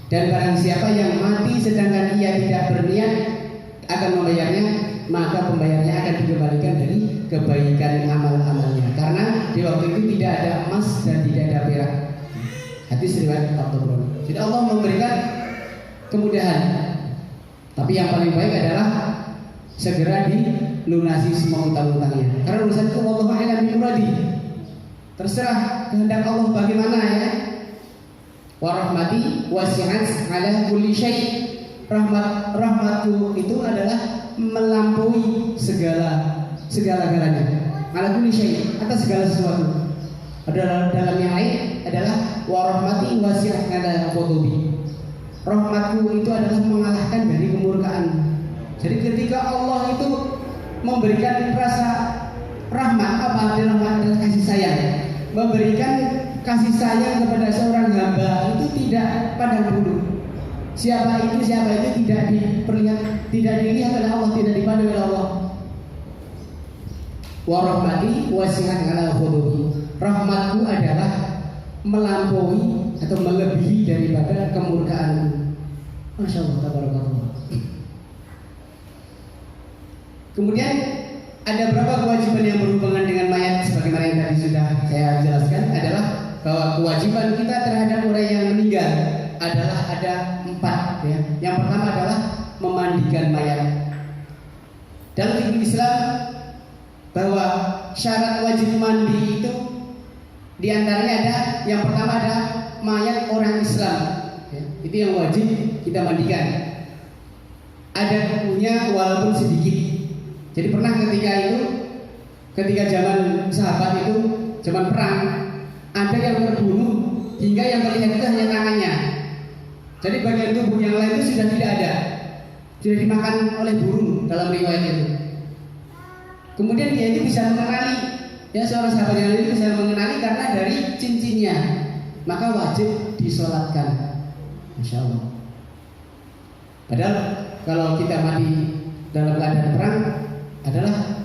Dan barang siapa yang mati sedangkan ia tidak berniat akan membayarnya, maka pembayarnya akan dikembalikan dari kebaikan amal-amalnya. Karena di waktu itu tidak ada emas dan tidak ada perak. Hadis riwayat At-Tabrani. Jadi Allah memberikan kemudahan. Tapi yang paling baik adalah segera dilunasi semua utang-utangnya. Karena urusan itu wallahu a'lam bimuradi. Terserah kehendak Allah bagaimana, ya. Wa rahmati wasi'at ala kulli syai'. Rahmatku itu adalah melampaui segala-galanya. Ala kulli syai', atas segala sesuatu. Dalam yang lain adalah wa rahmati wasi'at ala qudubi. Rahmatku itu adalah mengalahkan dari kemurkaan. Jadi ketika Allah itu memberikan rasa rahmat, apa adalah kasih sayang, memberikan kasih sayang kepada seorang hamba itu tidak pandang bulu. Siapa itu tidak dilihat oleh Allah, tidak dipandang oleh Allah. Wa rahmati wasi'at ala qudubi. Rahmatku adalah melampaui atau melebihi daripada kemurkaanku. Masya Allah, tabarakallah. Kemudian ada berapa kewajiban yang berhubungan dengan mayat, sebagaimana yang tadi sudah saya jelaskan, adalah bahwa kewajiban kita terhadap orang yang meninggal adalah ada 4, ya. Yang pertama adalah memandikan mayat. Dalam fikih Islam bahwa syarat wajib mandi itu diantaranya ada, yang pertama ada mayat orang Islam, ya. Itu yang wajib kita mandikan. Ada kukunya walaupun sedikit. Jadi pernah ketika zaman sahabat itu, zaman perang, ada yang terbunuh hingga yang terlihat itu hanya tangannya. Jadi bagian tubuh yang lain itu sudah tidak ada, sudah dimakan oleh burung dalam riwayat itu. Kemudian dia itu bisa mengenali, ya, seorang sahabat yang lain itu bisa mengenali karena dari cincinnya, maka wajib disolatkan. Masya Allah. Padahal kalau kita mati dalam keadaan perang adalah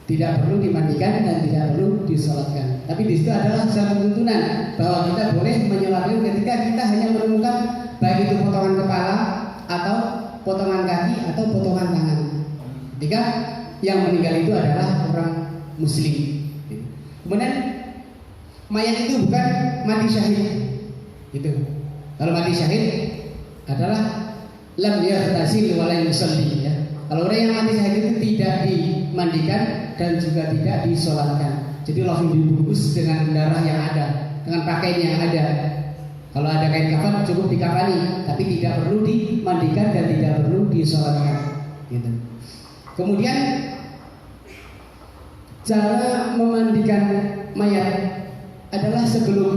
tidak perlu dimandikan dan tidak perlu disolatkan. Tapi di situ adalah satu tuntunan bahwa kita boleh menyolatkan ketika kita hanya menemukan baik itu potongan kepala atau potongan kaki atau potongan tangan. Ketika yang meninggal itu adalah orang muslim. Kemudian mayat itu bukan mati syahid. Gitu. Kalau mati syahid adalah lam yaghtasil wa la yusalli ya. Kalau orang yang mati syahid itu tidak dimandikan dan juga tidak disolatkan. Jadi langsung dibungkus dengan darah yang ada, dengan pakaian yang ada. Kalau ada kain kafan cukup dikafani, tapi tidak perlu dimandikan dan tidak perlu disolatkan. Gitu. Kemudian cara memandikan mayat adalah sebelum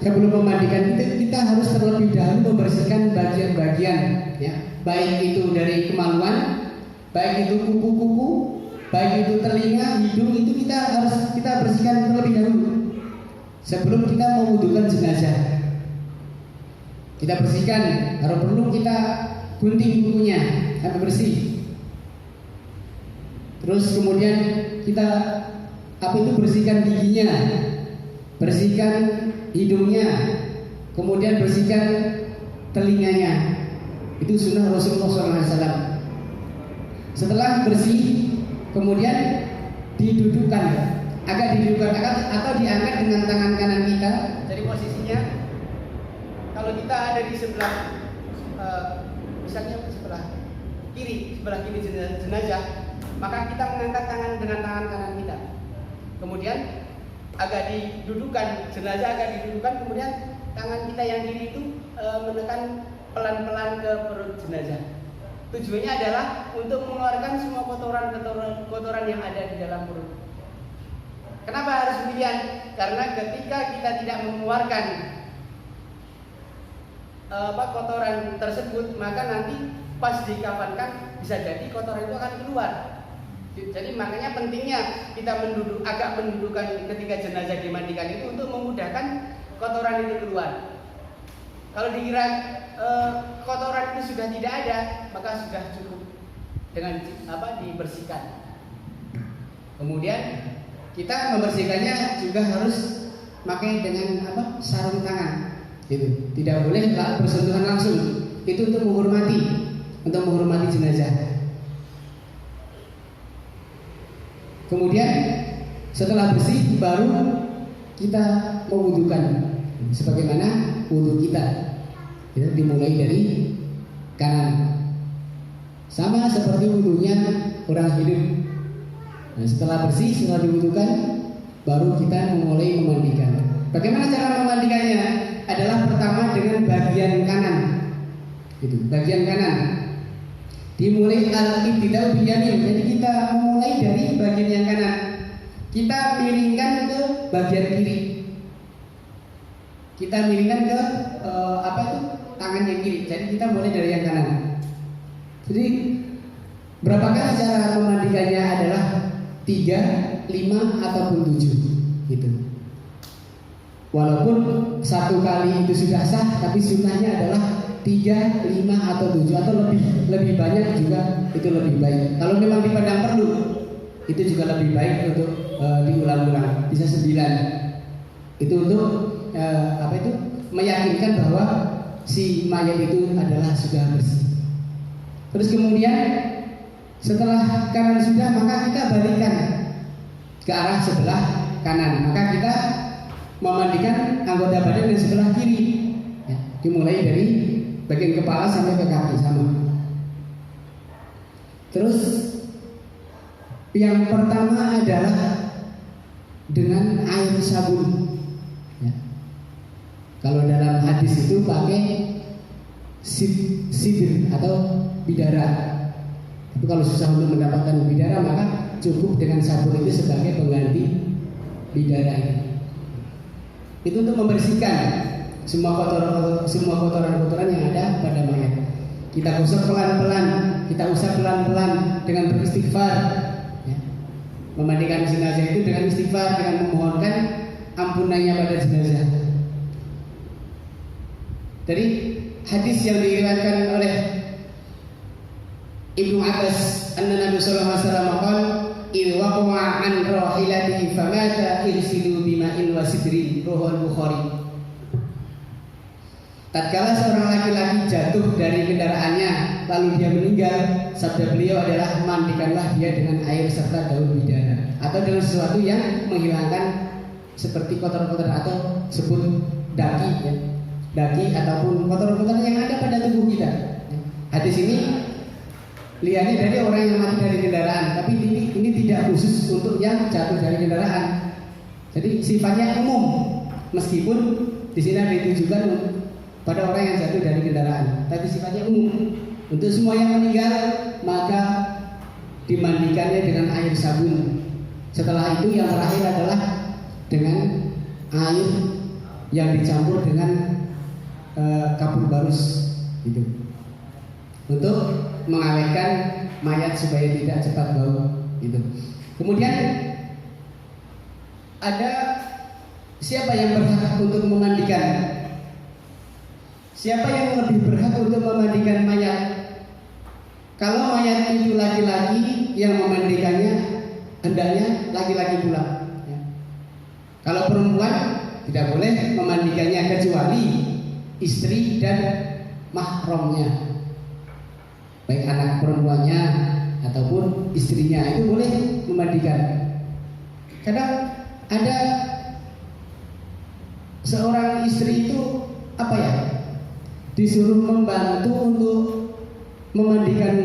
memandikan kita harus terlebih dahulu membersihkan bagian-bagian ya, baik itu dari kemaluan, baik itu kuku-kuku, baik itu telinga, hidung, itu kita bersihkan terlebih dahulu sebelum kita mewudukan jenazah. Kita bersihkan, kalau perlu kita gunting kukunya sampai bersih. Terus kemudian kita bersihkan giginya, bersihkan hidungnya, kemudian bersihkan telinganya. Itu sunnah Rasulullah SAW. Setelah bersih, kemudian didudukkan, agak didudukkan atau diangkat dengan tangan kanan kita. Jadi posisinya, kalau kita ada di sebelah, misalnya sebelah kiri jenazah, maka kita mengangkat tangan dengan tangan kanan kita. Kemudian agak didudukkan, jenazah agak didudukkan, kemudian tangan kita yang kiri itu menekan pelan-pelan ke perut jenazah. Tujuannya adalah untuk mengeluarkan semua kotoran yang ada di dalam perut. Kenapa harus demikian? Karena ketika kita tidak mengeluarkan kotoran tersebut, maka nanti pas dikafankan bisa jadi kotoran itu akan keluar. Jadi makanya pentingnya kita agak mendudukkan ketika jenazah dimandikan itu untuk memudahkan kotoran itu keluar. Kalau dikira kotoran itu sudah tidak ada, maka sudah cukup dengan dibersihkan. Kemudian kita membersihkannya juga harus pakai dengan sarung tangan. Gitu. Tidak boleh bersentuhan langsung. Itu untuk menghormati jenazah. Kemudian setelah bersih baru kita mewudukan sebagaimana wudu kita. Kita dimulai dari kanan. Sama seperti wudunya orang hidup. Nah, setelah bersih, setelah diwudukan, baru kita mulai memandikan. Bagaimana cara memandikannya? Adalah pertama dengan bagian kanan. Itu, bagian kanan. Dimulai al-ibtida'u biyamin. Jadi kita memulai dari bagian yang kanan. Kita miringkan ke bagian kiri. Kita miringkan ke tangan yang kiri. Jadi kita mulai dari yang kanan. Jadi berapakah cara memandikannya adalah 3, 5 ataupun 7 gitu. Walaupun satu kali itu sudah sah, tapi sunnahnya adalah 3, 5 atau 7 atau lebih banyak juga itu lebih baik. Kalau memang dipandang perlu, itu juga lebih baik untuk diulang-ulang. Bisa 9. Itu untuk meyakinkan bahwa si mayat itu adalah sudah bersih. Terus kemudian setelah kanan sudah, maka kita balikkan ke arah sebelah kanan. Maka kita memandikan anggota badan di sebelah kiri. Ya, dimulai dari bagian kepala sampai ke kaki sama. Terus yang pertama adalah dengan air sabun. Ya. Kalau dalam hadis itu pakai sidr atau bidara. Tapi kalau susah untuk mendapatkan bidara, maka cukup dengan sabun itu sebagai pengganti bidara itu. Itu untuk membersihkan semua kotoran-kotoran yang ada pada mayat. Kita usap pelan-pelan, kita usap pelan-pelan dengan beristighfar. Ya. Memandikan jenazah itu dengan istighfar, dengan memohonkan ampunannya pada jenazah. Dari hadis yang diriwayatkan oleh Ibnu Abbas, anna Nabi sallallahu alaihi wasallam qala il waqa'a an rahilatihi famata irsilu bima'in wa sidrin, riwayat Bukhari. tatkala seorang laki-laki jatuh dari kendaraannya lalu dia meninggal, sabda beliau adalah mandikanlah dia dengan air serta daun bidara atau dengan sesuatu yang menghilangkan seperti kotoran-kotoran atau sebut daki ya. Daki ataupun kotoran-kotoran yang ada pada tubuh kita. Hadis ini lihatnya dari orang yang mati dari kendaraan, tapi ini tidak khusus untuk yang jatuh dari kendaraan. Jadi sifatnya umum, meskipun di sini ada ditujukan pada orang yang jatuh dari kendaraan, tapi sifatnya umum. Untuk semua yang meninggal maka dimandikannya dengan air sabun. Setelah itu yang terakhir adalah dengan air yang dicampur dengan kapur barus gitu, untuk mengawetkan mayat supaya tidak cepat bau gitu. Kemudian ada siapa yang berhak untuk memandikan? Siapa yang lebih berhak untuk memandikan mayat? Kalau mayat itu laki-laki, yang memandikannya hendaknya laki-laki pula ya. Kalau perempuan tidak boleh memandikannya kecuali istri dan mahramnya, baik anak perempuannya ataupun istrinya, itu boleh memandikan. Kadang ada seorang istri itu apa ya, disuruh membantu untuk memandikan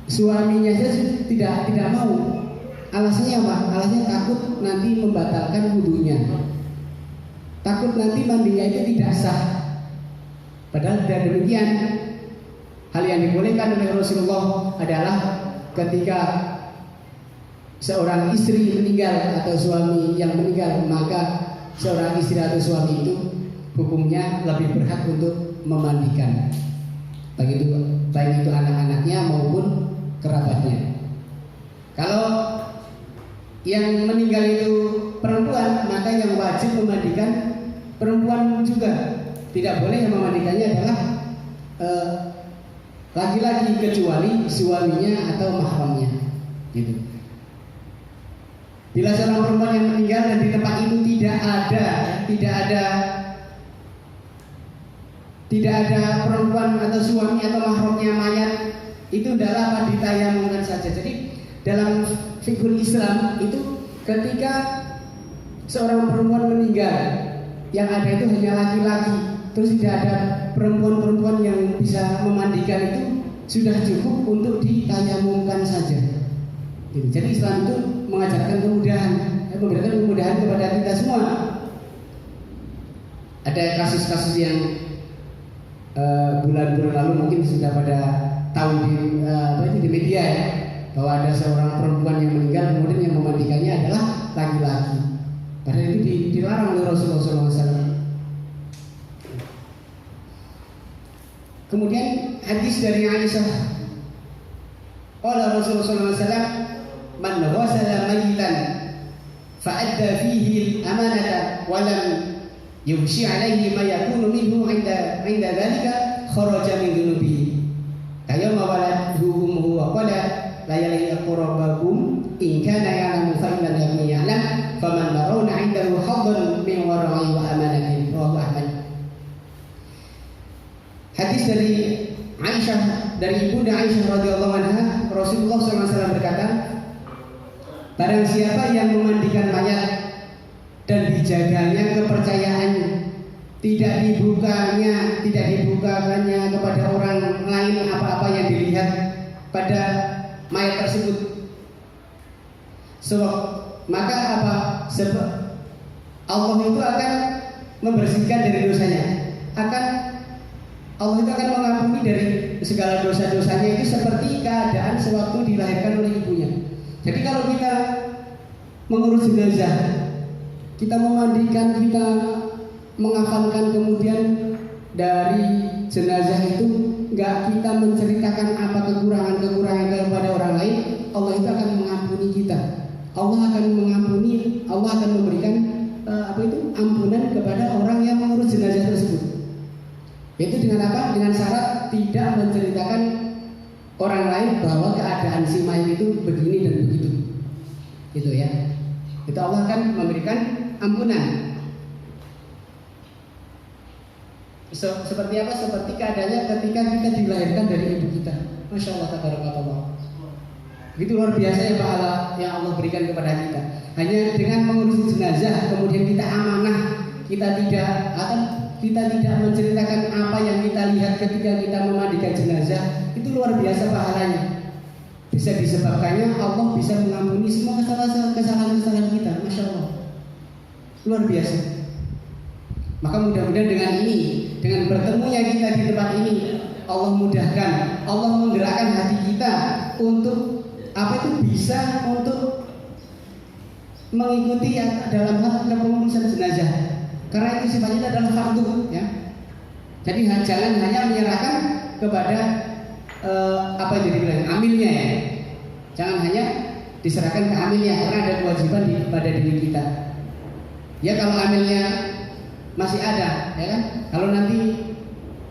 suaminya saja tidak mau. Alasannya apa? Alasannya takut nanti membatalkan wudunya, takut nanti mandinya itu tidak sah. Padahal tidak demikian. Hal yang dibolehkan oleh Rasulullah adalah ketika seorang istri meninggal atau suami yang meninggal, maka seorang istri atau suami itu hukumnya lebih berhak untuk memandikan, baik itu anak-anaknya maupun kerabatnya. Kalau yang meninggal itu perempuan, maka yang wajib memandikan perempuan juga. Tidak boleh yang memandikannya adalah laki-laki kecuali suaminya atau mahramnya gitu. Bila seorang perempuan yang meninggal dan di tempat itu tidak ada perempuan atau suami atau mahramnya mayat, itu adalah ditayamumkan saja. Jadi dalam fikih Islam itu ketika seorang perempuan meninggal, yang ada itu hanya laki-laki, terus tidak ada perempuan-perempuan yang bisa memandikan, itu sudah cukup untuk ditayamumkan saja. Jadi Islam itu mengajarkan kemudahan, memberikan kemudahan kepada kita semua. Ada kasus-kasus yang bulan-bulan lalu mungkin sudah pada tahu di media ya, bahwa ada seorang perempuan yang meninggal, kemudian yang memandikannya adalah laki-laki. Padahal itu dilarang oleh Rasulullah SAW. Kemudian hadis dari Aisyah, qala Rasulullah SAW, man ghasala mayitan fa'adda fihi al-amanata wa lam yubshi alaihi ma yakunu minhu inda dhalika kharaja min dhunubihi kayama waladhu ummuhu wa qala la yalihi aqrabakum in kana ya'lamu fa in lam yakun ya'lam faman tarawna 'indahu haddan min wara'i wa amanatin. Rawahu Ahmad. Hadis dari Aisyah, dari Ibunda Aisyah radhiyallahu anha, Rasulullah SAW berkata, barang siapa yang memandikan mayat dan dijaganya kepercayaannya, tidak dibukakannya kepada orang lain apa-apa yang dilihat pada mayat tersebut, maka apa? Sebab Allah itu akan membersihkan dari dosanya, Allah itu akan mengampuni dari segala dosa-dosanya, itu seperti keadaan sewaktu dilahirkan oleh ibunya. Jadi kalau kita mengurus jenazah, kita memandikan, kita mengafankan, kemudian dari jenazah itu enggak kita menceritakan apa kekurangan-kekurangan kepada orang lain, Allah itu akan mengampuni kita. Allah akan mengampuni, Allah akan memberikan ampunan kepada orang yang mengurus jenazah tersebut. Itu dengan apa? Dengan syarat tidak menceritakan orang lain bahwa keadaan si mayat itu begini dan begitu. Gitu ya. Itu Allah akan memberikan ampunan. Seperti apa? Seperti keadaannya ketika kita dilahirkan dari ibu kita. Masya Allah, tabarakallah. Itu luar biasa ya pahala yang Allah berikan kepada kita. Hanya dengan mengurus jenazah, kemudian kita amanah, kita tidak menceritakan apa yang kita lihat ketika kita memandikan jenazah, itu luar biasa pahalanya. Bisa disebabkannya Allah bisa mengampuni semua kesalahan kita. Masya Allah, luar biasa. Maka mudah-mudahan dengan ini, dengan bertemunya kita di tempat ini, Allah mudahkan, Allah menggerakkan hati kita untuk bisa untuk mengikuti dalam hal kepengurusan jenazah. Karena itu sifatnya adalah fardu, ya. Jadi jangan hanya menyerahkan kepada apa yang dibilang amilnya, ya. Jangan hanya diserahkan ke amilnya, karena ada kewajiban pada diri kita. Ya kalau amilnya masih ada, ya kan? Kalau nanti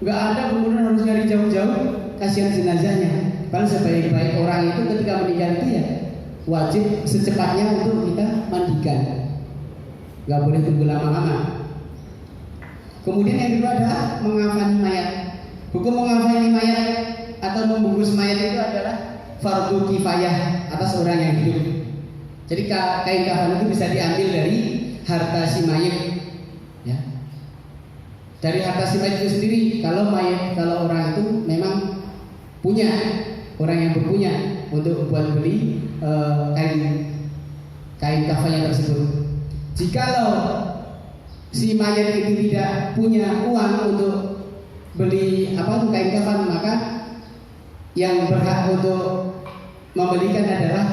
nggak ada, kemudian harus nyari jauh-jauh, kasihan jenazahnya. Kalau sebaik-baik orang itu ketika meninggal itu ya wajib secepatnya untuk kita mandikan, nggak boleh tunggu lama-lama. Kemudian yang kedua adalah mengafani mayat. Hukum mengafani mayat atau membungkus mayat itu adalah fardu kifayah atas orang yang hidup. Jadi kain kafan itu bisa diambil dari harta si mayat, ya. Dari harta si mayat itu sendiri. Kalau orang itu memang punya, orang yang berpunya untuk buat beli kain kafannya tersebut. Jikalau si mayat itu tidak punya uang untuk beli kain kafan, maka yang berhak untuk membelikan adalah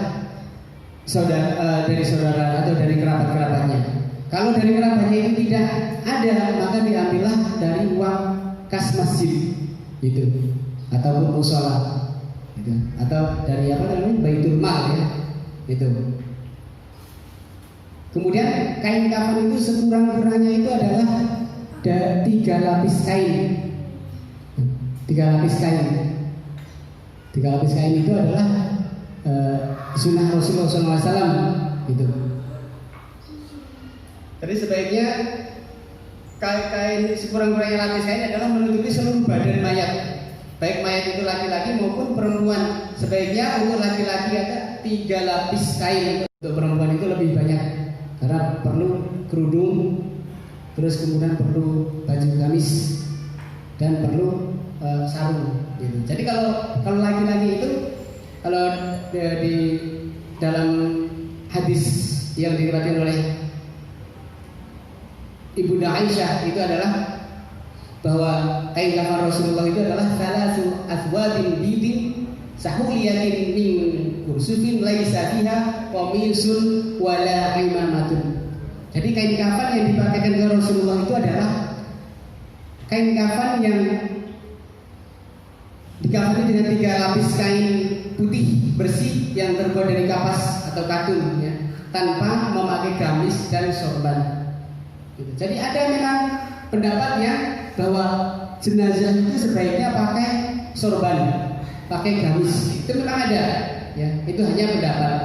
dari saudara atau dari kerabat-kerabatnya. Kalau dari kerabatnya itu tidak ada, maka diambillah dari uang kas masjid itu, ataupun musola gitu, atau dari baitul mal, ya, itu. Kemudian kain kafan itu sekurang-kurangnya itu adalah 3 lapis kain. 3 lapis kain. 3 lapis kain itu adalah sunnah Rasulullah SAW gitu. Jadi sebaiknya kain sekurang-kurangnya lapis kain adalah menutupi seluruh badan mayat. Baik mayat itu laki-laki maupun perempuan. Sebaiknya untuk laki-laki ada 3 lapis kain. Untuk perempuan itu lebih banyak, karena perlu kerudung, terus kemudian perlu baju gamis, dan perlu sarung gitu. Jadi kalau laki-laki itu, kalau di dalam hadis yang diriwayatkan oleh Ibunda Aisyah itu adalah bahwa kain kafan Rasulullah itu adalah salasu aswadin bidin sahuliyatin min kursufin laisa fiha qamisun wala imamatun. Jadi kain kafan yang dipakaikan ke Rasulullah itu adalah kain kafan yang dikafani dengan 3 lapis kain putih bersih yang terbuat dari kapas atau katun, ya, tanpa memakai gamis dan sorban. Gitu. Jadi ada memang pendapatnya bahwa jenazah itu sebaiknya pakai sorban, pakai gamis. Itu memang ada, ya. Itu hanya pendapat.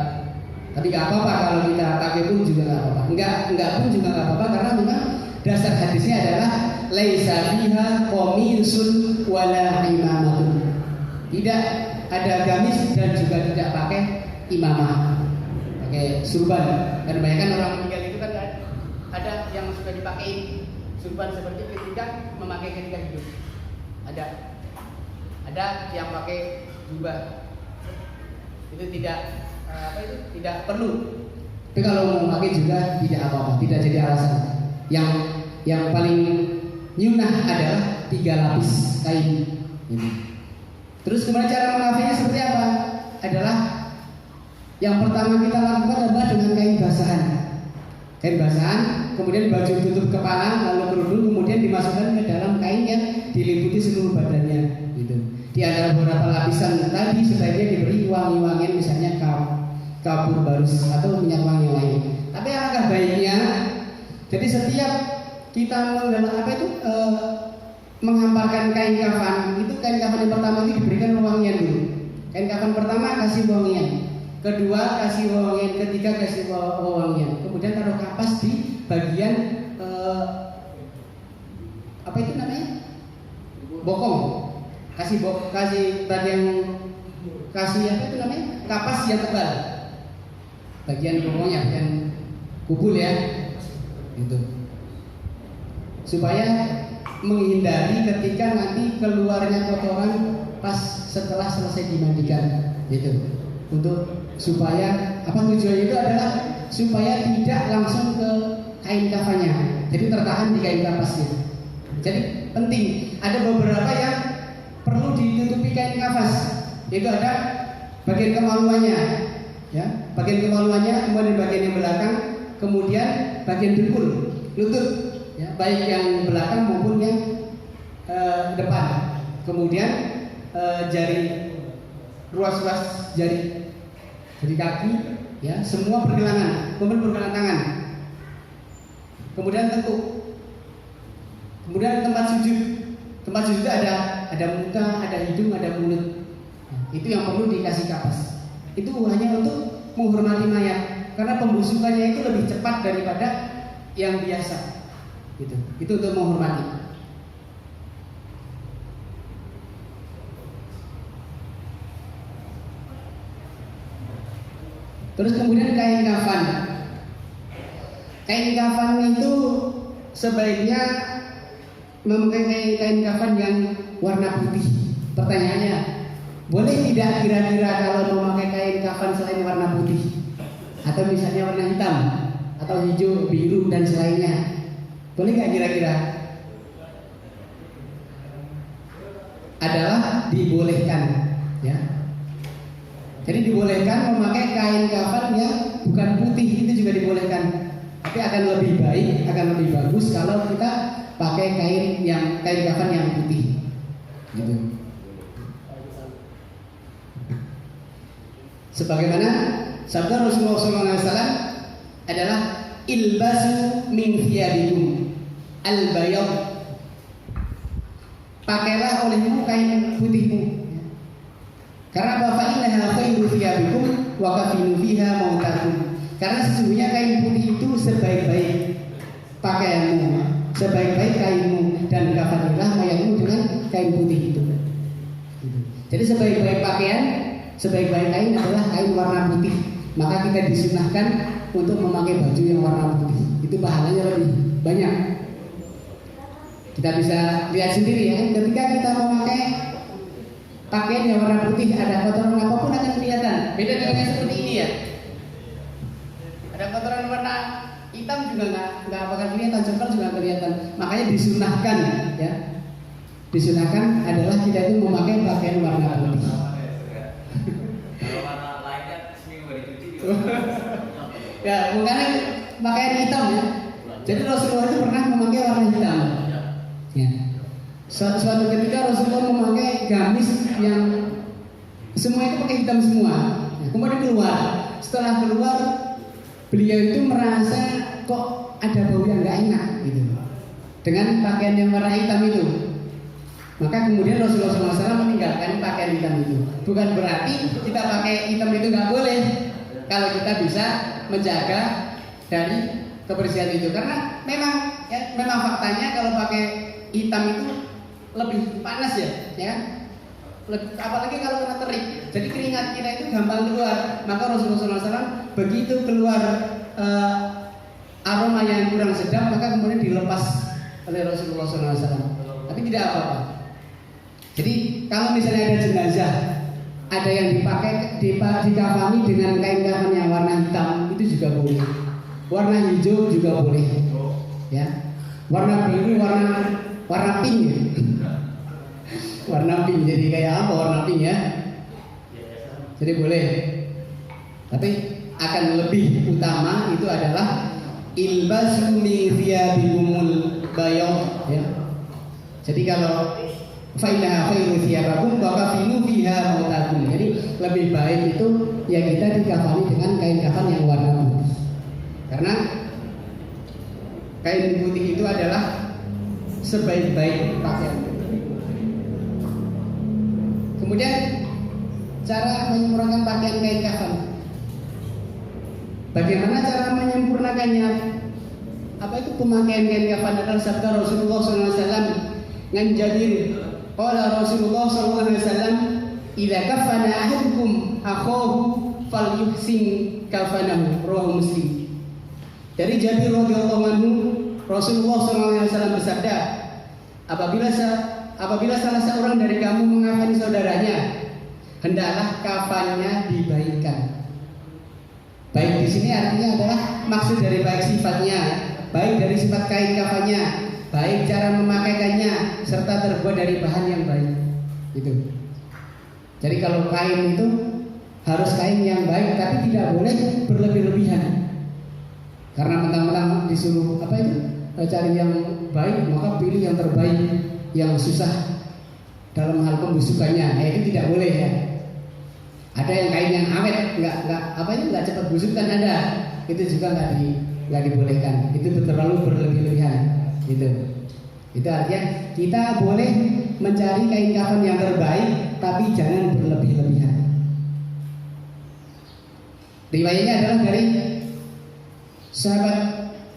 Tapi nggak apa-apa kalau kita pakai pun juga nggak apa-apa. Enggak pun juga nggak apa-apa, karena memang dasar hadisnya adalah laisa fiha qamisun wala imamatun. Tidak ada gamis dan juga tidak pakai imamah, pakai surban. Dan kebanyakan orang meninggal itu kan ada yang sudah dipakai surban seperti ketika memakai ketika hidup. Ada yang pakai jubah. Itu tidak perlu. Tapi kalau mau memakai juga tidak apa-apa, tidak jadi alasan. Yang paling nyunah adalah 3 lapis kain ini. Terus kemudian cara mengafinya seperti apa? Adalah yang pertama kita lakukan adalah dengan kain basahan. Kain basahan, kemudian baju tutup kepala, lalu kerudung, kemudian dimasukkan ke dalam kain yang diliputi seluruh badannya. Gitu. Di antara beberapa lapisan tadi sebaiknya diberi wangi-wangian, misalnya kapur barus atau minyak wangi lain. Tapi alangkah baiknya, jadi setiap kita menghamparkan kain kafan, itu kain kafan yang pertama itu diberikan wangian dulu. Kain kafan pertama kasih wangian, kedua kasih wangian, ketiga kasih wangian. Kemudian taruh kapas di bagian bokong, kasih bagian kasih apa itu namanya kapas yang tebal, bagian bokongnya yang kubul ya, itu supaya menghindari ketika nanti keluarnya kotoran pas setelah selesai dimandikan, gitu. Untuk supaya apa tujuannya itu adalah supaya tidak langsung ke kain kafannya, jadi tertahan di kain kapasnya. Jadi penting, ada beberapa yang perlu ditutupi kain kafas. Itu ada bagian kemaluannya, ya, bagian kemaluannya, kemudian bagian yang belakang, kemudian bagian dengkul, lutut, ya, baik yang belakang maupun yang depan. Kemudian jari, ruas-ruas jari kaki, ya, semua pergelangan, kemudian pergelangan tangan, kemudian tekuk, kemudian tempat sujud itu ada muka, ada hidung, ada mulut. Itu yang perlu dikasih kapas. Itu hanya untuk menghormati mayat, karena pembusukannya itu lebih cepat daripada yang biasa. Gitu. Itu untuk menghormati. Terus kemudian kain kafan. Kain kafan itu sebaiknya memakai kain kafan yang warna putih. Pertanyaannya, boleh tidak kira-kira kalau memakai kain kafan selain warna putih? Atau misalnya warna hitam, atau hijau, biru, dan selainnya? Boleh nggak kira-kira? Adalah dibolehkan, ya. Jadi dibolehkan memakai kain kafan yang bukan putih, itu juga dibolehkan. Tapi akan lebih baik, akan lebih bagus kalau kita pakai kain kafan yang putih, gitu. Sebagaimana sabda Rasulullah SAW adalah ilbasu min thiyabikum al-bayad, pakailah olehmu kain putihmu. Karena bapak innaha khairu thiyabikum wa kafinu fiha mautakum. Karena sesungguhnya kain putih itu sebaik-baik pakaianmu, sebaik-baik kainmu, dan kafanilah mayatmu dengan kain putih itu. Jadi sebaik-baik pakaian, sebaik-baik kain adalah kain warna putih. Maka kita disunahkan untuk memakai baju yang warna putih. Itu pahalanya lebih banyak. Kita bisa lihat sendiri ya, ketika kita memakai pakaian yang warna putih, ada kotoran apapun akan kelihatan. Beda dengan yang seperti ini ya. Ada kotoran warna hitam juga nggak bakal kelihatan, coklat juga kelihatan. Makanya disunahkan, ya. Disunahkan adalah kita itu memakai pakaian warna putih. Kalau warna lainnya seminggu dicuci gitu. Ya, makanya pakaian hitam ya. Jadi Rasulullah itu pernah memakai warna hitam. Ya. Suatu ketika Rasulullah memakai gamis yang semua itu pakai hitam semua. Ya, kemudian keluar. Setelah keluar, beliau itu merasa kok ada bau yang nggak enak gitu dengan pakaian yang warna hitam itu. Maka kemudian Rasulullah SAW meninggalkan pakaian hitam itu. Bukan berarti kita pakai hitam itu nggak boleh kalau kita bisa menjaga dari kebersihan itu. Karena memang faktanya kalau pakai hitam itu lebih panas ya. Apalagi kalau kena terik. Jadi keringat kita itu gampang keluar. Maka Rasulullah SAW begitu keluar aroma yang kurang sedap, maka kemudian dilepas oleh Rasulullah SAW. Tapi tidak apa-apa. Jadi kalau misalnya ada jenazah, ada yang dikafani dengan kain kafan yang warna hitam, itu juga boleh. Warna hijau juga boleh. Ya. Warna biru, warna pink ya. Warna pink, jadi kayak apa warna pink ya? Jadi boleh. Tapi akan lebih utama itu adalah ilbasu min thiyabikumul bayad ya. Jadi kalau fainaha khairu thiyabakum wa kafinu fiha mautakum. Jadi lebih baik itu ya kita dikafani dengan kain kafan yang warna putih. Karena kain putih itu adalah sebaik-baik pakaian. Kemudian cara menyempurnakan pakaian kain kafan. Bagaimana cara menyempurnakannya? Apa itu pemakaian kain kafan? Adalah sabda Rasulullah SAW, nganjadir Qala Rasulullah sallallahu alaihi wasallam, "Idza kafana ahadukum akhahu falyuhsin kafanahu." Rawahu Muslim. Dari Jabir radhiyallahu anhu, Rasulullah sallallahu alaihi wasallam bersabda, apabila salah seorang dari kamu mengafani saudaranya, hendaklah kafannya dibaikkan. Baik di sini artinya adalah maksud dari baik sifatnya, baik dari sifat kain kafannya, baik cara memakaikannya, serta terbuat dari bahan yang baik. Itu. Jadi kalau kain itu harus kain yang baik, tapi tidak boleh berlebih-lebihan. Karena mentang-mentang disuruh cari yang baik, maka pilih yang terbaik, yang susah dalam hal pembusukannya. Itu tidak boleh ya. Ada yang kain yang awet, nggak cepat busuk kan ada. Itu juga nggak dibolehkan. Itu terlalu berlebih-lebihan. Itu artinya kita boleh mencari kain kafan yang terbaik, tapi jangan berlebih-lebihan. Riwayatnya adalah dari sahabat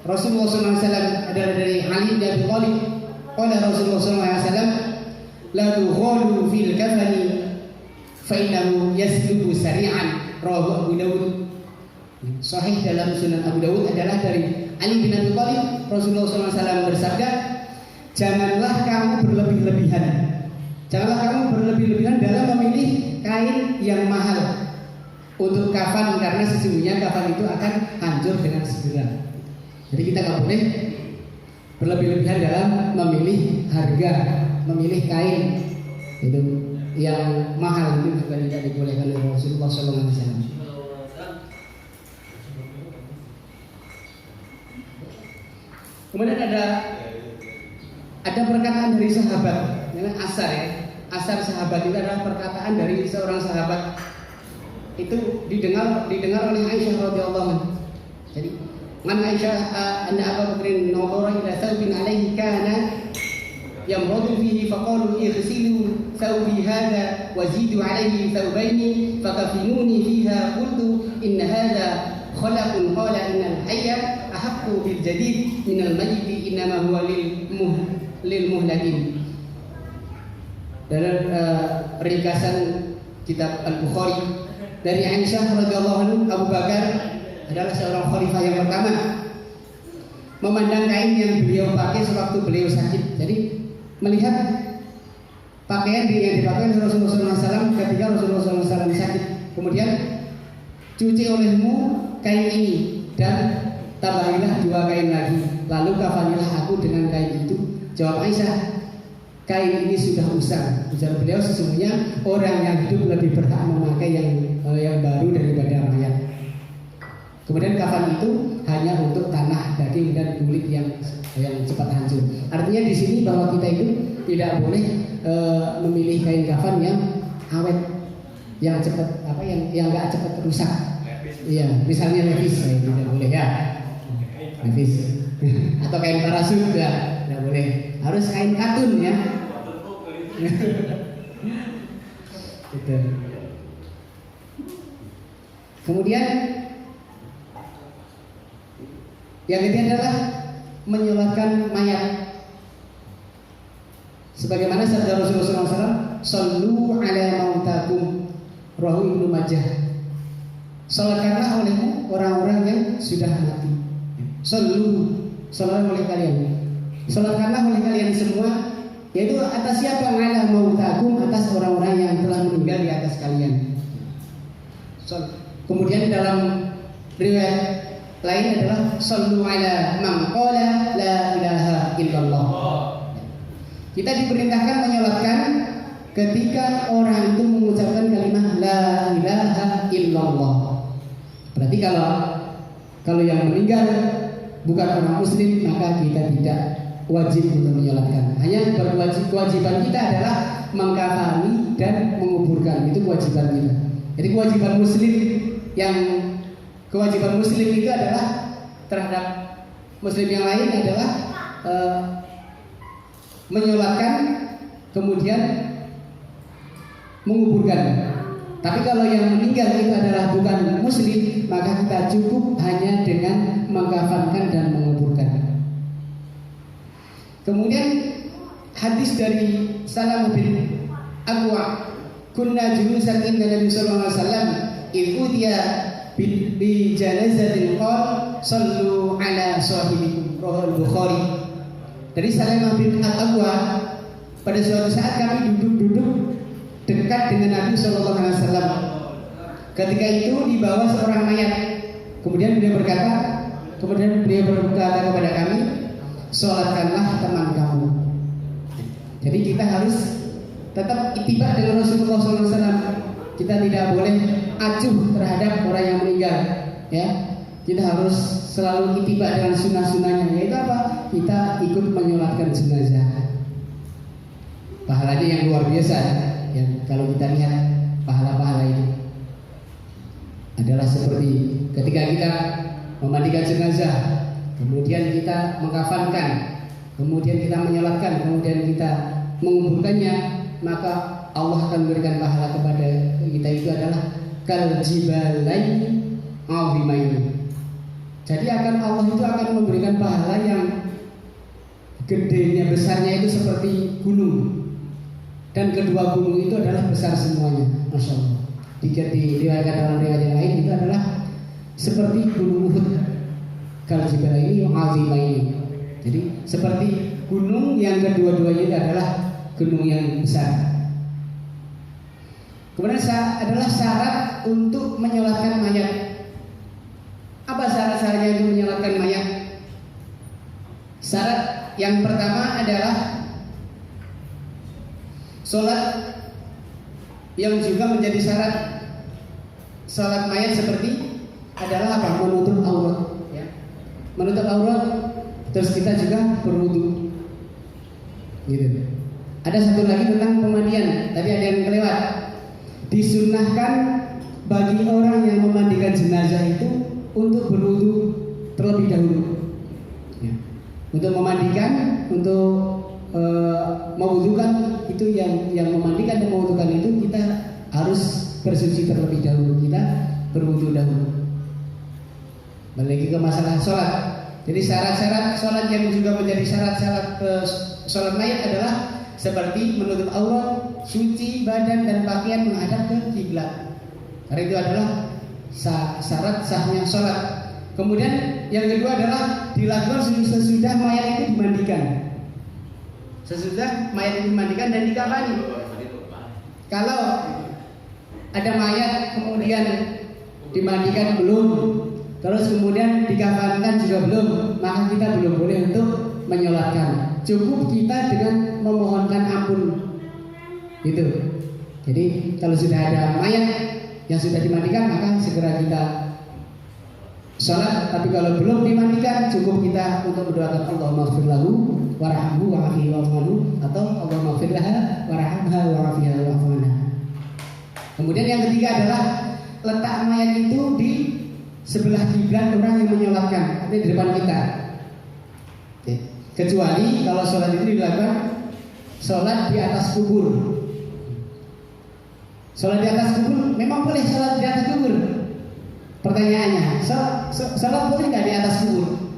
Rasulullah SAW, adalah dari Ali bin Abi Thalib. Qala Rasulullah SAW, "La tughulu fil kafani fa innahu yaslubu sari'an." Rawahu Abu Dawud. Sahih dalam Sunan Abu Dawud adalah dari Ali bin Abi Thalib. Rasulullah SAW bersabda, "Janganlah kamu berlebih-lebihan. Janganlah kamu berlebih-lebihan dalam memilih kain yang mahal untuk kafan, karena sesungguhnya kafan itu akan hancur dengan segera." Jadi kita nggak boleh berlebih-lebihan dalam memilih harga, memilih kain itu yang mahal, itu juga tidak dibolehkan oleh Rasulullah SAW. Kemudian ada perkataan dari sahabat, namanya Asar ya. Asar sahabat itu adalah perkataan dari seorang sahabat. Itu didengar oleh Aisyah radhiyallahu anha. Jadi, man Aisyah anna Abu Bakr nadhara ila thawbin alayhi kana yamradu fihi faqalu ighsilu thawbi hadha wa zidu alayhi thawbaini fakafinuni fiha, qultu inna hadha khalaqun, qala innal hayya ahaqqu bil jadid min al mayyit innama huwa lil muhlakin. Dalam ringkasan kitab Al-Bukhari dari Aisyah radhiyallahu anhu, Abu Bakar adalah seorang khalifah yang pertama memandang kain yang beliau pakai sewaktu beliau sakit. Jadi melihat pakaian yang dipakai oleh Rasulullah SAW ketika Rasulullah SAW sakit. Kemudian, cuci olehmu kain ini dan tambahilah 2 kain lagi, lalu kafanilah aku dengan kain itu. Jawab Aisyah, kain ini sudah usang. Ujar beliau, sesungguhnya orang yang hidup lebih berhak memakai yang baru daripada mayat. Kemudian kafan itu hanya untuk tanah, daging dan kulit yang cepat hancur. Artinya di sini bahwa kita itu tidak boleh memilih kain kafan yang awet, yang cepat yang nggak cepat rusak. Iya, misalnya levis, tidak boleh ya. Levis atau kain parasut ya, tidak boleh. Harus kain katun ya. Gitu. Kemudian yang ketiga adalah menyolatkan mayat. Sebagaimana sabda Rasulullah SAW, "Shallu ala mautakum." Rawahu Ibnu Majah. Salatkanlah olehmu orang-orang yang sudah mati. Salat oleh kalian. Salatkanlah oleh kalian semua, yaitu atas siapa? Ala mautakum, atas orang-orang yang telah meninggal di atas kalian. Kemudian dalam riwayat lain adalah sallu ala man qala la ilaha illallah. Kita diperintahkan menyolatkan ketika orang itu mengucapkan kalimat la ilaha illallah. Berarti kalau yang meninggal bukan orang muslim, maka kita tidak wajib untuk menyolatkan. Hanya kewajiban kita adalah mengkafani dan menguburkan. Itu kewajiban kita. Jadi kewajiban muslim itu adalah terhadap muslim yang lain adalah menyolatkan kemudian menguburkan. Tapi kalau yang meninggal itu adalah bukan muslim, maka kita cukup hanya dengan mengkafankan dan menguburkan. Kemudian hadis dari Salam bin Aqwa, kunna julusan inda Nabi sallallahu alaihi wasallam idh utiya bi janazatin qala sallu ala sahibikum, rawahu Bukhari. Dari Salam bin Aqwa, pada suatu saat kami duduk dekat dengan Nabi sallallahu alaihi wasallam. Ketika itu dibawa seorang mayat. Kemudian beliau berkata kepada kami, sholatkanlah teman kamu. Jadi kita harus tetap ittiba dengan Rasulullah SAW. Kita tidak boleh acuh terhadap orang yang meninggal. Ya, kita harus selalu ittiba dengan sunnah-sunnahnya. Yaitu apa? Kita ikut menyolatkan jenazah. Pahalanya yang luar biasa. Ya, kalau kita lihat pahala-pahala itu adalah seperti ketika kita memandikan jenazah, kemudian kita mengkafankan, kemudian kita menyolatkan, kemudian kita menguburkannya, maka Allah akan memberikan pahala kepada kita. Itu adalah kal jibalaini azimaini. Jadi Allah itu akan memberikan pahala yang gedenya, besarnya itu seperti gunung, dan kedua gunung itu adalah besar semuanya. Masya Allah. Diriwayatkan dalam riwayat yang lain itu adalah seperti gunung Uhud. Kalau jibal ini azimaini. Jadi seperti gunung yang kedua-duanya itu adalah gunung yang besar. Kemudian adalah syarat untuk menyolatkan mayat. Apa syarat-syaratnya untuk menyolatkan mayat? Syarat yang pertama adalah sholat, yang juga menjadi syarat sholat mayat seperti adalah apa? Menutup aurat, ya. Menutup aurat, terus kita juga berwudu. Gitu. Ada satu lagi tentang pemandian. Tadi ada yang kelewat. Disunnahkan bagi orang yang memandikan jenazah itu untuk berwudu terlebih dahulu. Ya. Untuk memandikan, untuk mewudukan itu yang memandikan dan mewudukan itu kita harus bersuci terlebih dahulu. Kita berwudu dahulu. Balik ke masalah sholat. Jadi syarat-syarat sholat yang juga menjadi syarat-syarat sholat mayat adalah seperti menutup aurat, suci badan dan pakaian menghadap ke kiblat. Karena itu adalah syarat sahnya sholat. Kemudian yang kedua adalah dilakukan sesudah mayat itu dimandikan. Sesudah mayat itu dimandikan dan dikafani. Kalau ada mayat kemudian dimandikan belum, terus kemudian dikafankan juga belum, maka kita belum boleh untuk menyolatkan. Cukup kita dengan memohonkan ampun. Gitu. Jadi kalau sudah ada mayat yang sudah dimandikan, maka segera kita sholat. Tapi kalau belum dimandikan, cukup kita untuk berdoakan Allahumma ighfir lahu warhamhu wa'afihi wa'fu atau Allahumma ighfir laha warhamha wa'afiha wa'fu anha. Kemudian yang ketiga adalah letak mayat itu di sebelah kiblat orang yang menyolatkan, artinya di depan kita. Oke. Kecuali kalau sholat itu dilakukan sholat di atas kubur. Sholat di atas kubur, memang boleh sholat di atas kubur. Pertanyaannya, sholat boleh nggak di atas kubur?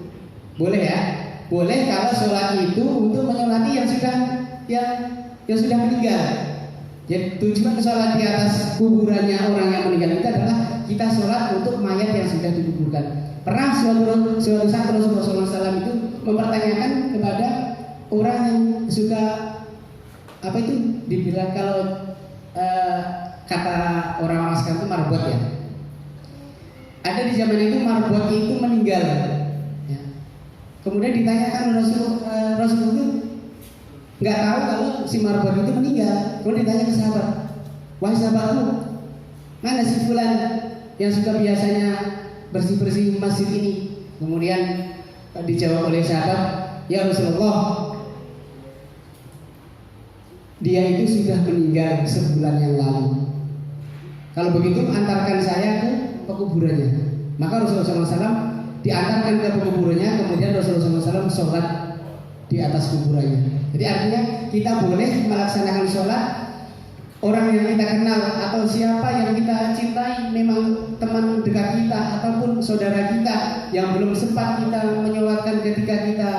Boleh ya, boleh kalau sholat itu untuk menyolati yang sudah meninggal. Jadi tujuan sholat di atas kuburannya orang yang meninggal itu adalah kita sholat untuk mayat yang sudah dikuburkan. Pernah suatu saat Rasulullah SAW itu mempertanyakan kepada orang yang suka apa itu dibilang kalau kata orang-orang sekarang itu marbot ya. Ada di zaman itu marbot itu meninggal. Ya. Kemudian ditanyakan Rasulullah itu nggak tahu kalau si marbot itu meninggal. Kemudian ditanya ke sahabat, wahai sahabatku, mana si fulan yang suka biasanya bersih-bersih masjid ini? Kemudian dijawab oleh sahabat, ya Rasulullah, dia itu sudah meninggal sebulan yang lalu. Kalau begitu antarkan saya ke pekuburannya. Maka Rasulullah SAW diantarkan ke pekuburannya, kemudian Rasulullah SAW sholat di atas kuburannya. Jadi artinya kita boleh melaksanakan sholat orang yang kita kenal atau siapa yang kita cintai, memang teman dekat kita ataupun saudara kita yang belum sempat kita menyolatkan ketika kita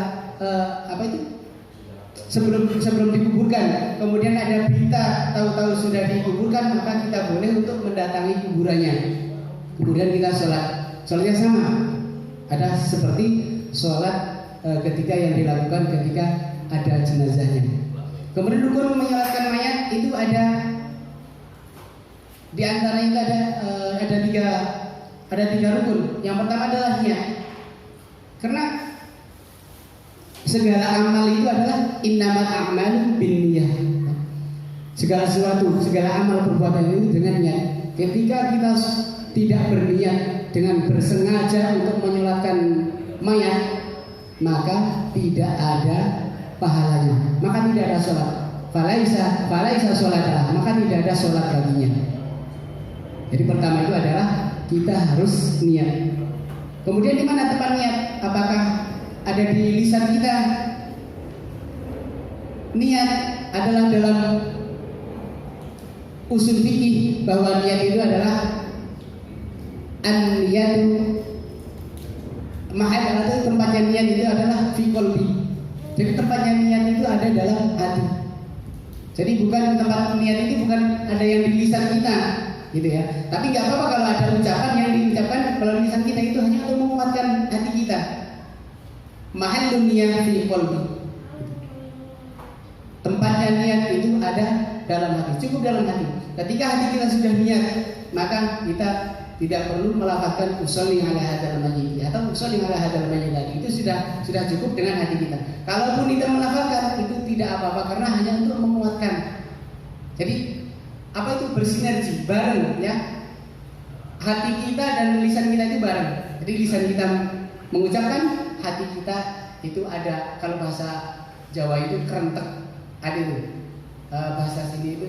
sebelum dikuburkan, kemudian ada berita tahu-tahu sudah dikuburkan, maka kita boleh untuk mendatangi kuburannya. Kemudian kita sholatnya sama, ada seperti sholat ketika yang dilakukan ketika ada jenazahnya. Kemudian rukun menyolatkan mayat itu ada di antara itu ada tiga rukun. Yang pertama adalah niat, karena segala amal itu adalah innamal a'malu binniyah. Segala sesuatu, segala amal perbuatan itu dengan niat. Ketika kita tidak berniat dengan bersengaja untuk menyolatkan mayat, maka tidak ada pahalanya, maka tidak ada sholat. Falaisa sholat, maka tidak ada sholat baginya. Jadi pertama itu adalah kita harus niat. Kemudian di mana tempat niat? Apakah ada di lisan kita? Niat adalah dalam usul fikih bahwa niat itu adalah an-niyatu mahal, atau tempatnya niat itu adalah fi qalbi. Jadi tempatnya niat itu ada dalam hati. Jadi bukan tempat niat itu bukan ada yang di lisan kita, gitu ya. Tapi nggak apa-apa kalau ada ucapan yang diucapkan melalui lisan kita, itu hanya untuk menguatkan hati kita. Mahallun niyat fi qalbi. Tempatnya niat itu ada dalam hati, cukup dalam hati. Ketika hati kita sudah niat, maka kita tidak perlu melafazkan usolli ala hadzal mayyit atau usolli ala hadzal mayyit tadi. Itu sudah cukup dengan hati kita. Kalaupun kita melafazkan, itu tidak apa-apa karena hanya untuk menguatkan. Jadi apa itu bersinergi bareng ya? Hati kita dan lisan kita itu bareng. Jadi lisan kita mengucapkan, hati kita itu ada, kalau bahasa Jawa itu kerentek, ada itu bahasa sini itu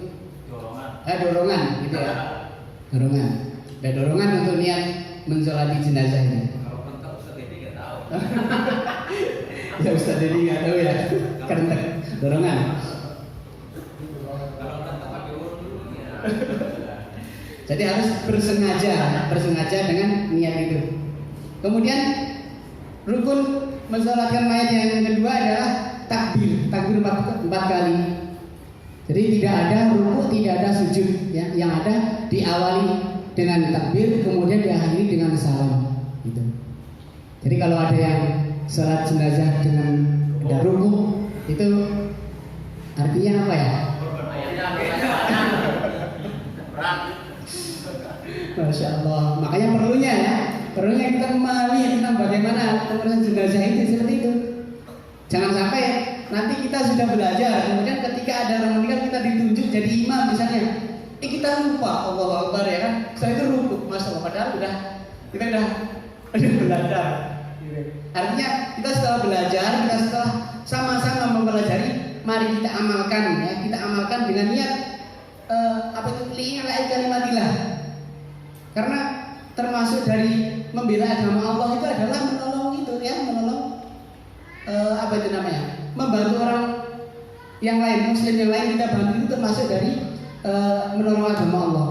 dorongan gitu ya. Dorongan. Ada dorongan untuk niat mensolati jenazah ini. Kalau kental Ustaz Dedi nggak tahu. Ya Ustaz Dedi nggak tahu ya. Kerentek, dorongan. Kalau kental pakai urut dulu ya. Jadi harus bersengaja dengan niat itu. Kemudian rukun mensolatkan mayat yang kedua adalah takbir 4 kali. Jadi tidak ada ruku, tidak ada sujud ya. Yang ada diawali dengan takbir, kemudian diakhiri dengan salam gitu. Jadi kalau ada yang salat jenazah dengan ada ruku, itu artinya apa ya? Masya Allah. Makanya perlunya kita memahami tentang bagaimana pengurusan jenazah itu seperti itu. Jangan sampai nanti kita sudah belajar, kemudian ketika ada orang meninggal kita ditunjuk jadi imam misalnya. Kita lupa Allahu Akbar ya kan. Saya itu ruku, Masya Allah, padahal kita udah belajar. Artinya kita setelah belajar, kita setelah sama-sama mempelajari, mari kita amalkan ya. Kita amalkan dengan niat apa itu li'ala'i kalimatillah. Karena termasuk dari membela agama Allah itu adalah menolong itu ya, menolong apa itu namanya? Membantu orang yang lain, muslim yang lain kita bantu, itu termasuk dari menolong agama Allah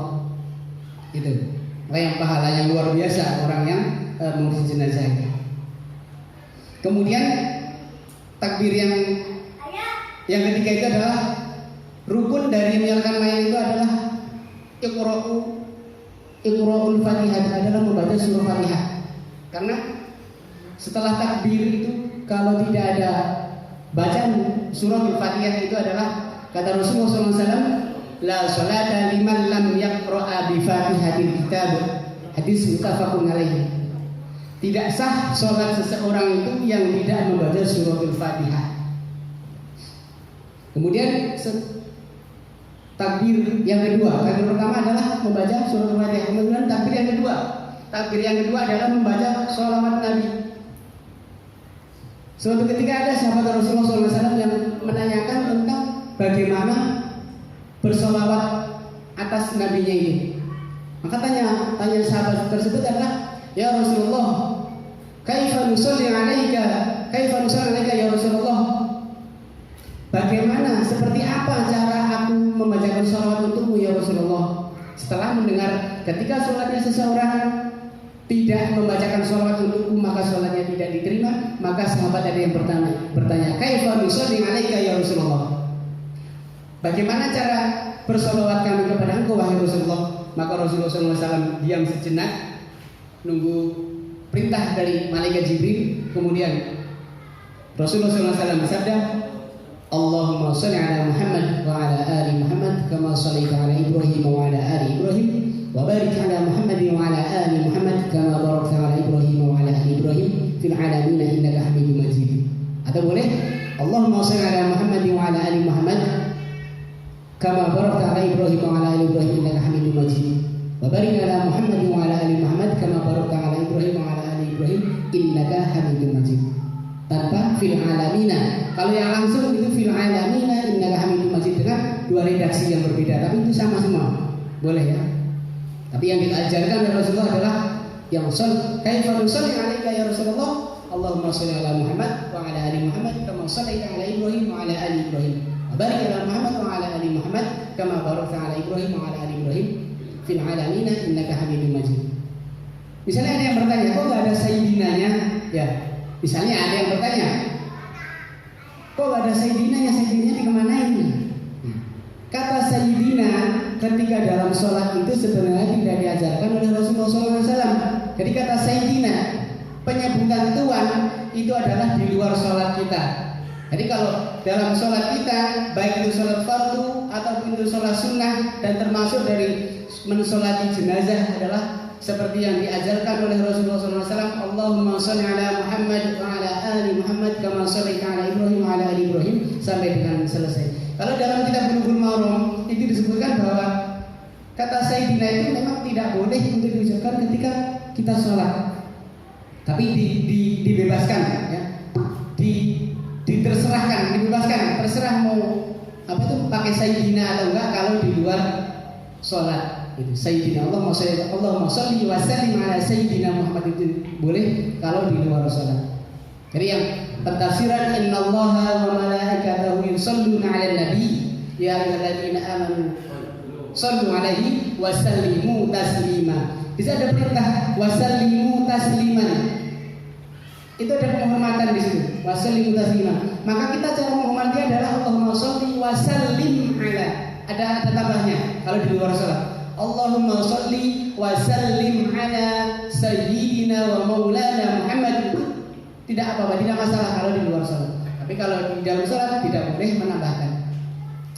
itu. Yang pahala yang luar biasa orang yang mengurus jenazah itu. Kemudian takbir yang ketiga itu adalah rukun dari menyolatkan mayat itu adalah Iqra'ul Fatihah, adalah membaca surah Fatihah. Karena setelah takbir itu kalau tidak ada bacaan surah Al-Fatihah itu adalah kata Rasulullah SAW, la sholata liman lam yaqra'a bi Fatihatil kitab. Hadis muttafaqun alaihi. Tidak sah sholat seseorang itu yang tidak membaca surah Al-Fatihah. Kemudian takbir yang kedua, takbir pertama adalah membaca surah Al-Fatihah. Kemudian takbir yang kedua adalah membaca sholawat Nabi. Suatu ketika ada sahabat Rasulullah SAW yang menanyakan tentang bagaimana bersolawat atas nabinya ini. Maka tanya sahabat tersebut adalah, ya Rasulullah, kaifa nusalli alaika ya Rasulullah? Bagaimana, seperti apa cara aku membacakan sholawat untukmu ya Rasulullah? Setelah mendengar ketika sholatnya seseorang tidak membacakan sholawat untukku maka sholatnya tidak diterima. Maka sahabat ada yang bertanya, kaifa nusalli alaika ya Rasulullah? Bagaimana cara bersolawat kami kepada engkau wahai Rasulullah? Maka Rasulullah SAW diam sejenak, nunggu perintah dari malaikat Jibril. Kemudian Rasulullah SAW bersabda, Allahumma sholli ala Muhammad wa ala ali Muhammad kama shallaita ala Ibrahim wa ala ali Ibrahim wa barik ala Muhammad wa ala ali Muhammad kama barakta ala Ibrahim wa ala ali Ibrahim fil alamin innaka Hamidum Majid. Atau boleh Allahumma sholli ala Muhammad wa ala ali Muhammad kama barakta ala Ibrahim wa ala ali Ibrahim innaka Hamidum Majid. Wa barik ala Muhammad wa ala ali Muhammad kama barakta ala Ibrahim wa ala ali Ibrahim innaka Hamidum Majid. Tanpa fil alamina. Kalau yang langsung itu fil alamina innaka Hamidum Majid dengan dua redaksi yang berbeda, tapi itu sama semua. Boleh ya. Tapi yang diajarkan oleh Rasulullah adalah yang kaifa nusalli alaika ya Rasulullah? Allahumma shalli ala Muhammad wa ala ali Muhammad kama shallaita ala Ibrahim wa ala ali Ibrahim. Wa barik ala Muhammad wa ala ali Muhammad kama barakta ala Ibrahim wa ala ali Ibrahim fil alamina innaka Hamidum Majid. Misalnya ada yang bertanya, kok enggak ada sayyidinanya? Ya. Misalnya ada yang bertanya, kok gak ada sayyidina? Sayyidina dikemanain? Kata sayyidina ketika dalam sholat itu sebenarnya tidak diajarkan oleh Rasulullah SAW. Jadi kata sayyidina, penyebutan tuan itu adalah di luar sholat kita. Jadi kalau dalam sholat kita, baik itu sholat fardu ataupun itu sholat sunnah, dan termasuk dari mensolati jenazah adalah seperti yang diajarkan oleh Rasulullah SAW. Allahumma sholli ala Muhammad wa ala ali Muhammad kama shallaita ala Ibrahim wa ala ali Ibrahim sampai dengan selesai. Kalau dalam kitab Bulughul Maram itu disebutkan bahwa kata sayyidina itu memang tidak boleh untuk diucapkan ketika kita sholat, tapi dibebaskan, ya. Diterserahkan, dibebaskan, terserah mau apa itu pakai sayyidina atau enggak kalau di luar sholat. Itu sayyidina Allahumma sholli wa sallim ala sayyidina Muhammad itu boleh kalau di luar sholat. Jadi yang pentafsiran innallaha wa malaikatahu yusholluna 'alan nabi ya ayyuhalladzina amanu shollu 'alaihi wa sallimu taslima. Bisa ada perintah wa sallimu tasliman. Itu ada penghormatan di situ. Wa sallimu taslima. Maka kita cara menghormati adalah Allahumma sholli wa sallim ala. Ada tambahnya kalau di luar sholat. Allahumma sholli wa sallim ala sayyidina wa maulana Muhammad. Tidak apa-apa, tidak masalah kalau di luar sholat. Tapi kalau di dalam sholat tidak boleh menambahkan.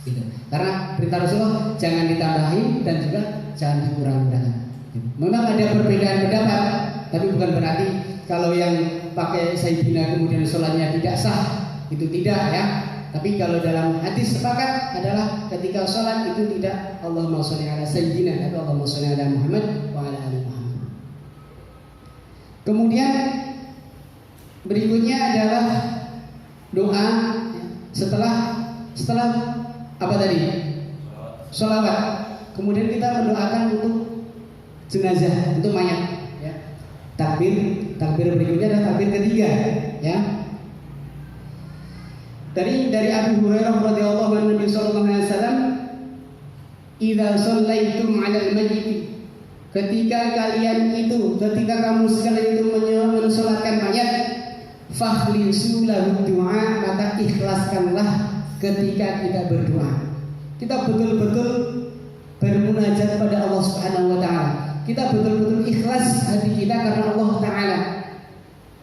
Gitu. Karena perintah Rasulullah jangan ditambahin dan juga jangan dikurang-kurangkan. Memang ada perbedaan pendapat, tapi bukan berarti kalau yang pakai sayyidina kemudian sholatnya tidak sah, itu tidak ya. Tapi kalau dalam hadis sepakat adalah ketika sholat itu tidak Allahumma sholli ala sayyidina, tapi Allahumma sholli ala Muhammad wa ala ali Muhammad. Kemudian berikutnya adalah doa setelah apa tadi? Sholawat. Kemudian kita mendoakan untuk jenazah, untuk mayat. Ya. Takbir berikutnya adalah takbir ketiga. Ya. Dari Abu Hurairah radhiyallahu anhu Nabi sallallahu alaihi wasallam, "Idza shallaitum 'alal mayyit." Ketika kamu sekalian itu mensolatkan mayat, fakhlisu lahu du'a, maka ikhlaskanlah ketika kita berdoa. Kita betul-betul bermunajat pada Allah Subhanahu wa taala. Kita betul-betul ikhlas hati kita karena Allah taala.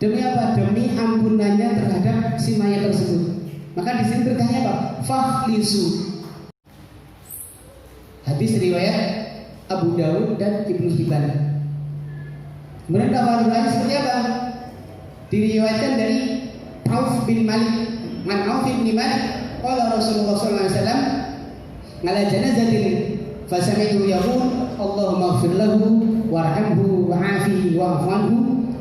Demi apa? Demi ampunannya terhadap si mayat tersebut. Maka di sini bertanya apa? Fakhlisu. Hadis riwayat Abu Dawud dan Ibnu Hibban. Kemudian kabar lain seperti apa? Diriwayatkan dari Auf bin Malik. Man Auf bin Malik, qala Rasulullah sallallahu alaihi wasallam, ala janazatin fasami'tu yaqul, Allahumma ighfir lahu warhamhu wa'afihi wa'fu anhu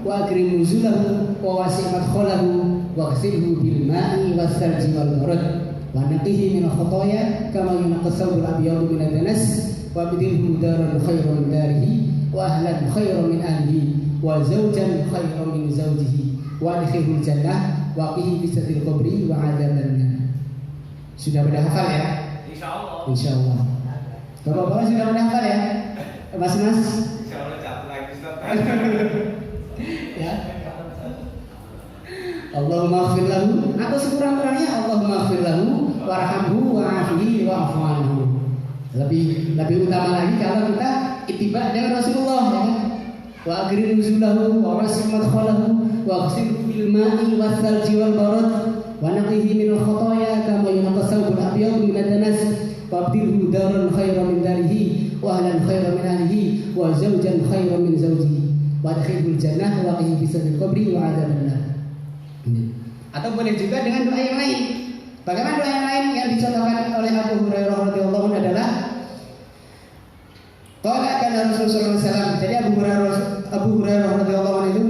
wa akrim nuzulahu wa wasi' madkhalahu waghsilhu bil ma'i was salji wal barad wa naqihi min khotoya kama yunqas thawbul abyad min ad-danas wa bidilhu daran khairan min darihi wa ahlan khairan min ahlihi wa zawjan khairan min zawjihi wa adkhilhu jannah wa qihi fi satil qabri wa adaban. Sudah hafal ya? Insyaallah. Insyaallah. Bapak-bapak sudah hafal ya? Mas-mas? Insyaallah jatuh lagi Ustaz. Allahumma ighfir lahu, atau sekurang-kurangnya Allahumma ighfir lahu warhamhu wa'afihi wa'fu anhu. Lebih utama lagi kalau kita ittiba dengan Rasulullah, ya kan? Wa agrim nuzulahu wa wasim madkhalahu wa ghsil bil ma'i wal thalji wal barad wa naqihi min al khataaya kama yunqas thawbul abyad min ad-danas wa abdilhu daran khairan min darihi wa ahlan khairan min ahlihi wa zawjan khairan min zawjihi wa adkhilhul jannah wa qihi fi sadil qabri wa adzaban nar. Atau boleh juga dengan doa yang lain. Bagaimana doa yang lain yang dicontohkan oleh Abu Hurairah radhiyallahu anhu adalah qala kana Rasulullah sallallahu alaihi wasallam. Jadi Abu Hurairah radhiyallahu anhu itu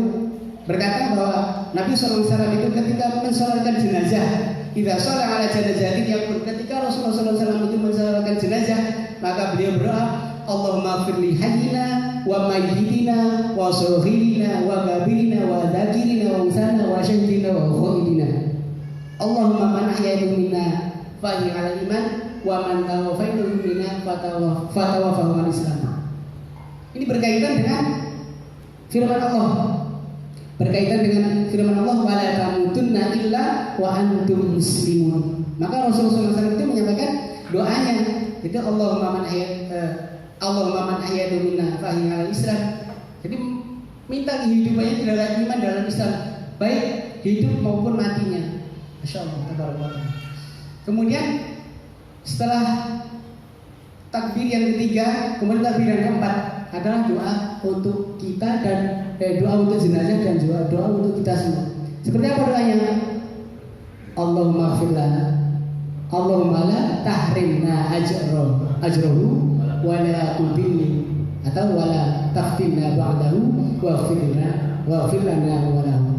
berkata bahwa Nabi sallallahu alaihi wasallam itu ketika mensalatkan jenazah, idza shalla ala janazatin yaqul, ketika Rasulullah sallallahu alaihi wasallam itu mensalatkan jenazah, maka beliau berdoa, Allahumma ighfir li hayyina wa mayyitina wa saghirina wa kabirina wa dzakirina wa unsana wa syahidina wa ghaibina. Allahumma man ahyaytu minna fa hi 'ala iman wa man tawaffaytu minna fatawaffahu 'ala islam. Ini berkaitan dengan firman Allah. Berkaitan dengan firman Allah, wala tamutunna illa wa antum muslimun. Maka Rasulullah SAW itu menyampaikan doanya, itu Allahumma man ahyaytu minna fa hi 'ala islam. Jadi minta kehidupannya dalam iman, dalam Islam, baik hidup maupun matinya. Masya Allah, tabarakallah. Kemudian setelah takbir yang ketiga, kemudian takbir yang keempat adalah doa untuk kita dan doa untuk jenazah dan doa untuk kita semua. Seperti apa doanya? Allahumma ighfir lana, Allahumma la tahrimna ajrahu wa la tudilni, atau wa la taftinna ba'dahu wa ighfir lana wa lahu.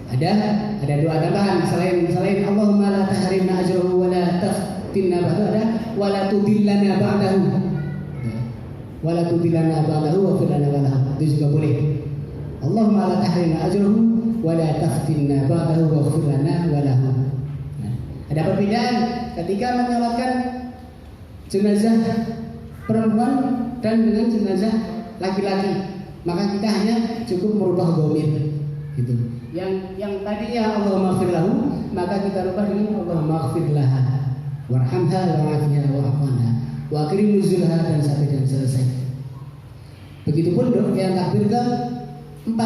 Ada doa tambahan selain Allahumma la tahrimna ajrahu wa la taftinna ba'dahu, ada wa la tudillana ba'dahu. Wa la tudillana ba'dahu wa ighfir lana wa lahu. Itu juga boleh. Allahumma la tahrimna ajrahu wa la taftinna ba'dahu wa ighfir lana wa lahu. Ada perbedaan ketika menyolatkan jenazah perempuan dan dengan jenazah laki-laki. Maka kita hanya cukup merubah dhamir, gitu. Yang tadinya Allahumma ighfir lahu, maka kita rubah dengan Allahumma ighfir laha warhamha wa'afiha wa'fu anha wa akrim nuzulha, dan sampai dan selesai. Begitupun doa yang takbir ke-4,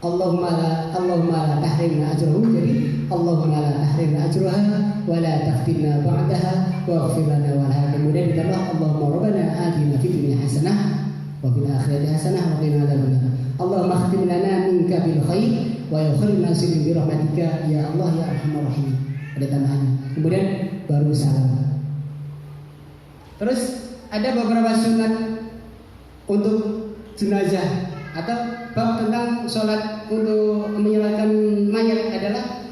Allahumma la tahrimna ajrahu, jadi Allahumma la tahrimna ajraha wa la taftinna ba'daha wa ighfir lana wa laha. Kemudian ditambah Allahumma rabbana atina fid dunya hasanah wa fil akhirati hasanah wa qina adzabannar. Allahumma khtim lana minka bil khair wa yakhir nasib bi rahmatika ya Allah ya arhamar rahim. Ada tambahannya. Kemudian baru salam. Terus ada beberapa sunat untuk jenazah atau bab tentang sholat untuk menyolatkan mayat adalah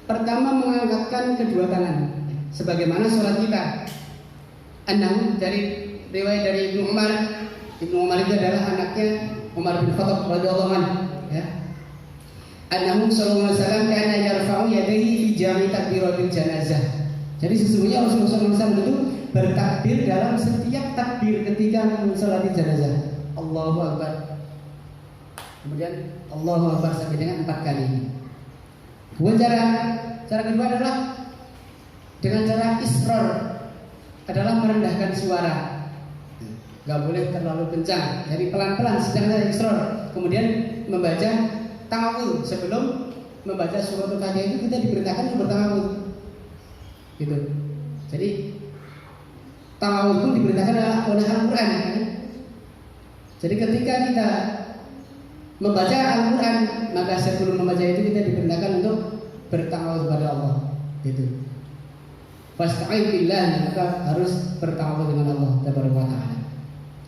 pertama mengangkatkan kedua tangan sebagaimana sholat kita. Annahu, dari riwayat dari Ibnu Umar itu adalah anaknya Umar bin Khattab radhiyallahu anhu, ya. Annahu sallallahu alaihi wasallam kana yarfa'u yadayhi fi jami' takbiratil janazah. Jadi sesungguhnya Rasulullah SAW itu bertakbir dalam setiap takbir ketika mensolati jenazah. Allahu Akbar. Kemudian Allahu Akbar sampai dengan 4 kali. Kemudian cara kedua adalah dengan cara israr, adalah merendahkan suara. Gak boleh terlalu kencang, jadi pelan-pelan sedang ada israr. Kemudian membaca ta'awudz sebelum membaca surah Al-Fatihah itu kita diperintahkan untuk berta'awudz, gitu. Jadi ta'awudz pun diperintahkan oleh Al-Quran, kan? Jadi ketika kita membaca Al-Quran, maka sebelum membaca itu kita diperintahkan untuk berta'awudz kepada Allah, gitu. Fasta'in billah, maka harus berta'awudz dengan Allah Tabaraka wa Ta'ala.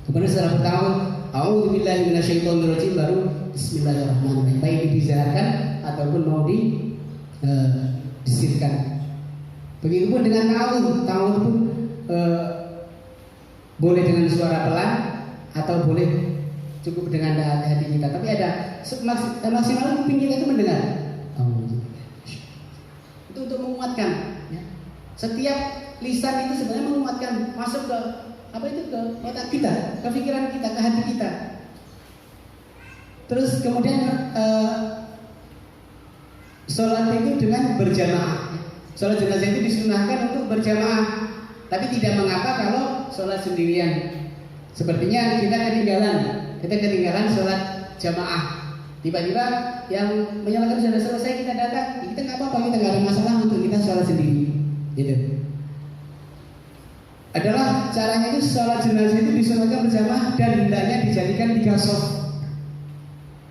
Kemudian setelah berta'awudz, a'udzu billahi minasyaitonir rajim, baru bismillahirrahmanirrahim. Baik dibizakan ataupun mau disirkan. Begitupun dengan ta'awudz pun boleh dengan suara pelan atau boleh cukup dengan hati kita. Tapi ada maksimal kuping kita itu mendengar. Itu untuk menguatkan, ya. Setiap lisan itu sebenarnya menguatkan, masuk ke ke otak kita, ke pikiran kita, ke hati kita. Terus kemudian sholat itu dengan berjamaah. Sholat jenazah itu disunahkan untuk berjamaah, tapi tidak mengapa kalau sholat sendirian. Sepertinya kita ketinggalan sholat jamaah. Tiba-tiba yang menyalakan sudah selesai, kita datang, kita nggak apa-apa, kita nggak ada masalah untuk kita sholat sendiri. Gitu. Adalah caranya itu sholat jenazah itu disunahkan berjamaah dan hendaknya dijadikan 3 shaf,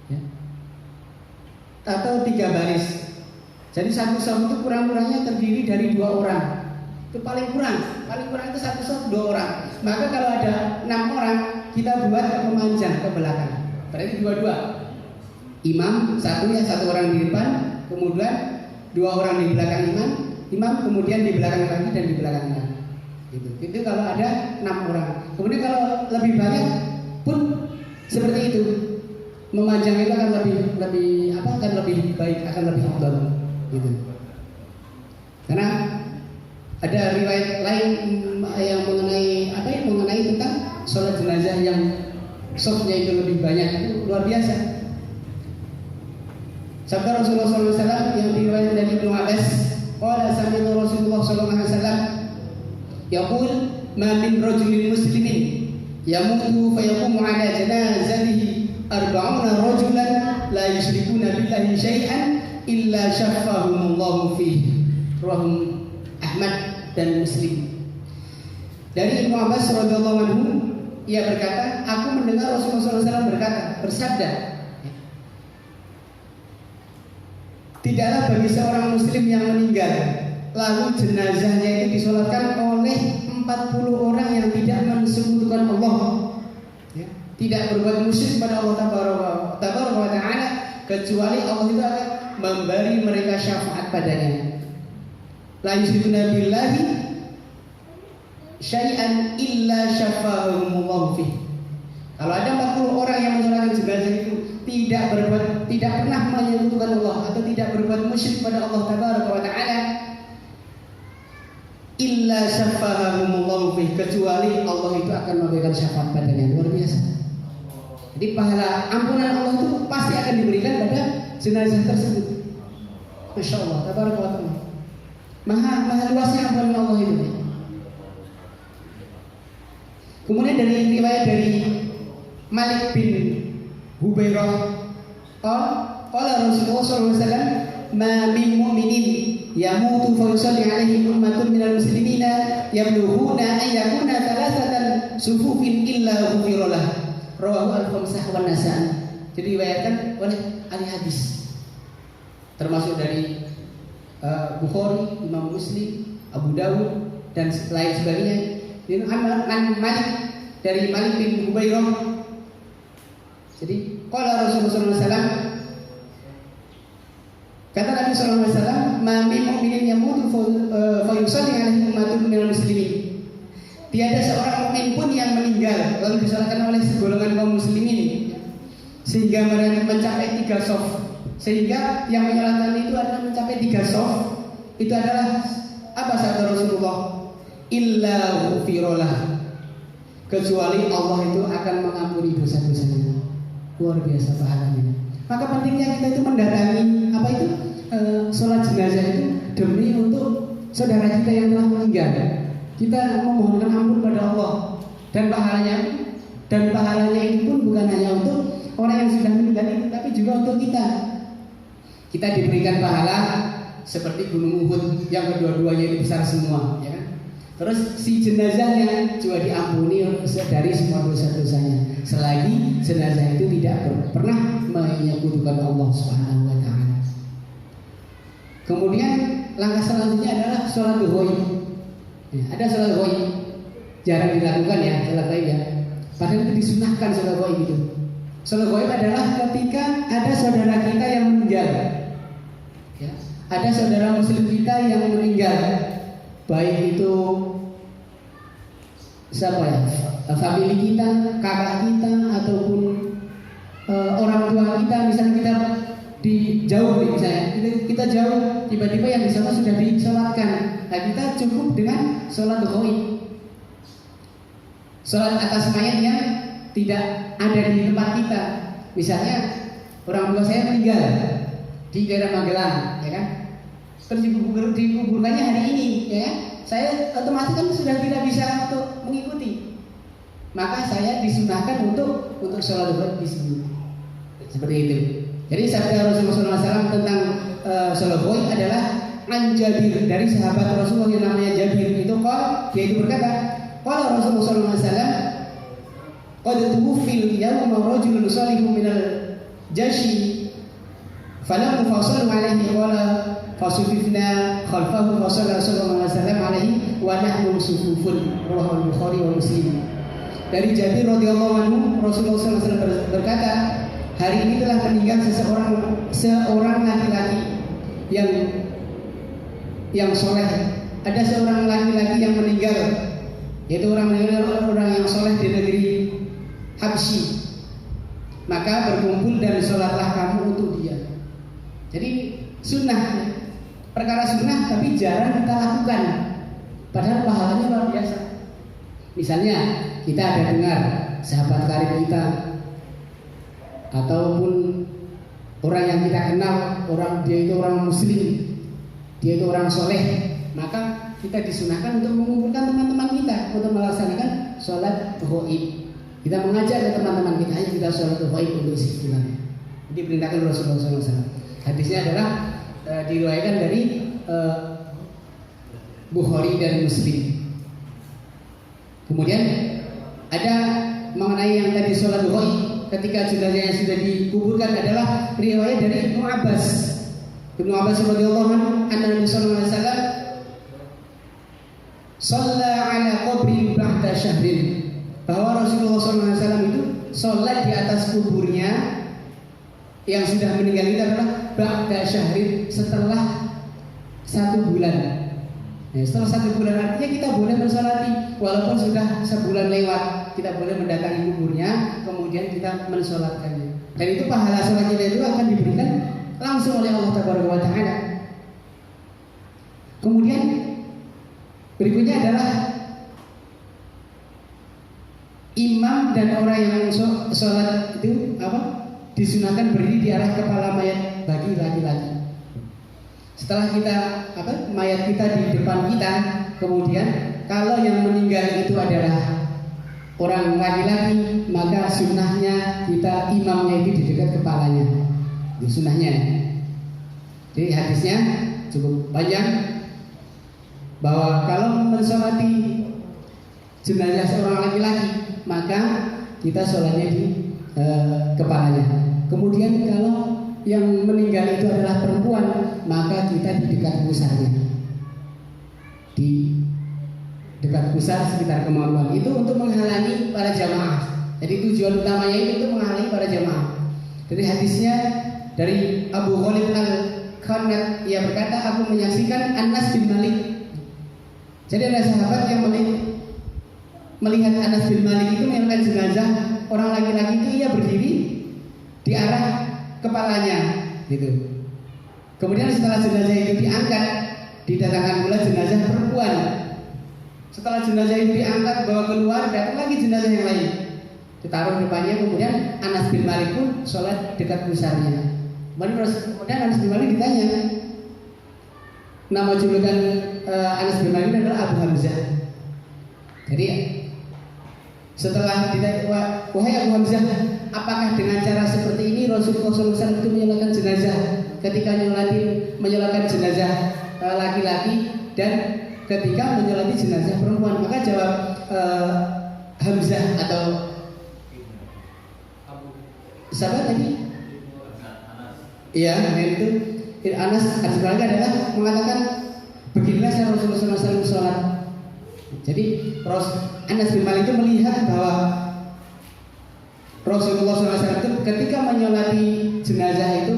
ya, atau 3 baris. Jadi satu shaf itu kurang-kurangnya terdiri dari 2 orang. Itu paling kurang itu satu shaf 2 orang. Maka kalau ada 6 orang, kita buat memanjang ke belakang. Berarti 2-2. Imam satu orang di depan, kemudian 2 orang di belakang imam, kemudian di belakang lagi dan di belakang lagi. Itu kalau ada 6 orang. Kemudian kalau lebih banyak pun seperti itu. Memanjang itu akan lebih baik, akan lebih afdal. Gitu. Karena ada riwayat lain yang mengenai tentang sholat jenazah yang shafnya itu lebih banyak, itu luar biasa. Sabda Rasulullah SAW yang diriwayatkan dari Ibnu Abbas, qala sami'tu Rasulullah SAW yaqul ma min rajulin muslimin yamutu fayaqumu ala janazatihi 40 rajulan la yusyrikuna billahi syai'an illa syaffahumullahu fihi. Rawahu Ahmad dan Muslim. Dari Ibnu Abbas radhiyallahu anhu, ia berkata, aku mendengar Rasulullah SAW bersabda, tidaklah bagi seorang muslim yang meninggal lalu jenazahnya itu disolatkan oleh 40 orang yang tidak mensekutukan Allah, ya, tidak berbuat musyrik pada Allah Tabaraka wa Ta'ala, kecuali Allah itu akan memberi mereka syafaat padanya. La yusyrikuna billahi syai'an illa syafa'ahumullahu fihi. Kalau ada 40 orang yang mensolatkan jenazah itu tidak pernah menyekutukan Allah atau tidak berbuat musyrik pada Allah Tabaraka wa Ta'ala, illa syafa'ahumullahu fihi, kecuali Allah itu akan memberikan syafaat padanya. Luar biasa. Jadi pahala ampunan Allah itu pasti akan diberikan pada jenazah tersebut. Masya Allah, Tabaraka wa Ta'ala. Maha luasnya ampunan Allah itu. Kemudian dari riwayat dari Malik bin Hubairah, qala Rasulullah SAW, ma min mu'minin yamutu fa yusalli alaihi ummatun minal muslimina yablughuna an yakuna thalathatan sufufin illa ghufira lah. Rawahu al-khamsah wan Nasa'i. Jadi diriwayatkan oleh ahli hadis, termasuk dari Bukhari, Imam Muslim, Abu Dawud dan lain sebagainya. Ini Malik dari Malik bin Hubairah. Jadi qala Rasulullah SAW, kata Nabi SAW, ma min mu'minin yamutu fa yusalli alaihi ummatun minal muslimin. Tiada seorang mukmin pun yang meninggal lalu disolatkan oleh segolongan kaum muslimin sehingga mereka mencapai 3 shaf. Sehingga yang menyolatkan itu adalah mencapai 3 shaf. Itu adalah apa sabda Rasulullah? Illa ghufiralah, kecuali Allah itu akan mengampuni dosa-dosanya. Luar biasa pahalanya. Maka pentingnya kita itu mendatangi sholat jenazah itu demi untuk saudara kita yang telah meninggal. Kita memohonkan ampun pada Allah, dan pahalanya itu pun bukan hanya untuk orang yang sudah meninggal itu, tapi juga untuk kita. Kita diberikan pahala seperti Gunung Uhud yang kedua-duanya itu besar semua, ya kan? Terus si jenazahnya juga diampuni dari semua dosa-dosanya, selagi jenazah itu tidak pernah menyekutukan Allah Subhanahu wa Ta'ala. Kemudian langkah selanjutnya adalah sholat ghaib. Ya, ada sholat ghaib, jarang dilakukan ya sholat ghaib ya. Padahal itu disunahkan sholat ghaib itu. Sholat ghaib adalah ketika ada saudara kita yang meninggal. Ya, ada saudara muslim kita yang meninggal, baik itu siapa ya, famili kita, kakak kita, ataupun orang tua kita. Misalnya kita jauh, misalnya kita jauh, tiba-tiba yang di sana sudah disolatkan. Nah, kita cukup dengan sholat ghaib, sholat atas mayat yang tidak ada di tempat kita. Misalnya orang tua saya meninggal di daerah Magelang, ya kan? Terus dikuburkannya hari ini, ya kan? Saya otomatis kan sudah tidak bisa untuk mengikuti. Maka saya disunahkan untuk sholat Zuhur di sini. Seperti itu. Jadi sabda Rasulullah SAW tentang sholat Zuhur adalah an Jabir, dari sahabat Rasulullah yang namanya Jabir itu dia itu berkata, qala Rasulullah SAW qad tuwfil yawma rajulun salihun minal jashi falam tufasalu alaihi qala fasufifna khalfahu fasalla Rasulullah SAW alaihi wa nahnu sufufun, rawahu Bukhari wa Muslim. Dari Jabir radhiyallahu anhu, Rasulullah SAW berkata, hari ini telah meninggal seorang laki-laki yang soleh. Ada seorang laki-laki yang meninggal, yaitu orang yang soleh di negeri Habsyi. Maka berkumpul dan sholatlah kamu untuk dia. Jadi sunnah, perkara sunnah tapi jarang kita lakukan, padahal pahalanya luar biasa. Misalnya kita ada dengar sahabat karib kita ataupun orang yang kita kenal, dia itu orang muslim, dia itu orang soleh, maka kita disunahkan untuk mengumpulkan teman-teman kita untuk melaksanakan sholat ghaib. Kita mengajak ke teman-teman kita, ayo kita sholat ghaib untuk si fulan. Diperintahkan Rasulullah SAW. Hadisnya adalah diriwayatkan dari Bukhari dan Muslim. Kemudian ada mengenai yang tadi sholat ghaib ketika jenazahnya sudah dikuburkan adalah riwayat dari Ibnu Abbas. Ibnu Abbas radhiyallahu anhu, anna Nabi sallallahu alaihi wasallam shalla ala qabri ba'da syahrin, bahwa Rasulullah sallallahu alaihi wasallam itu sholat di atas kuburnya yang sudah meninggal itu adalah ba'da syahrin, setelah 1 bulan. Ya, setelah 1 bulan artinya kita boleh mensolati walaupun sudah sebulan lewat, kita boleh mendatangi kuburnya kemudian kita mensolatkannya. Dan itu pahala sholat kita itu akan diberikan langsung oleh Allah Taala. Kemudian berikutnya adalah imam dan orang yang sholat itu disunahkan berdiri di arah kepala mayat bagi laki-laki. Setelah mayat kita di depan kita, kemudian kalau yang meninggal itu adalah orang laki-laki, maka sunnahnya kita imamnya itu di dekat kepalanya. Itu sunnahnya. Jadi hadisnya cukup panjang bahwa kalau mensolati jenazah seorang laki-laki, maka kita sholatnya di kepalanya. Kemudian kalau yang meninggal itu adalah perempuan, maka kita di dekat pusarnya, di dekat pusar sekitar kemaluan itu untuk menghalangi para jamaah. Jadi tujuan utamanya itu untuk menghalangi para jamaah. Dari hadisnya dari Abu Khalid Al-Khanat, ia berkata, aku menyaksikan Anas bin Malik. Jadi ada sahabat yang melihat Anas bin Malik itu menyalakan jenazah orang laki-laki itu, ia berdiri di arah kepalanya, gitu. Kemudian setelah jenazah itu diangkat, didatangkan pula jenazah perempuan. Setelah jenazah itu diangkat bawa keluar, datang lagi jenazah yang lain, ditaruh depannya. Kemudian Anas bin Malik pun sholat dekat pusarnya. Kemudian Anas bin Malik ditanya, nama julukan Anas bin Malik adalah Abu Hamzah. Jadi setelah ditanya, wahai Abu Hamzah, apakah dengan cara seperti ini Rasulullah SAW itu menyalakan jenazah ketika menyalakan jenazah laki-laki dan ketika menyolati jenazah perempuan? Maka jawab Hamzah atau siapa tadi? Iya, itu Anas al-Ghazali adalah mengatakan beginilah cara Rasulullah SAW sholat. Jadi Anas bin Malik itu melihat bahwa Rasulullah SAW itu ketika menyolati jenazah itu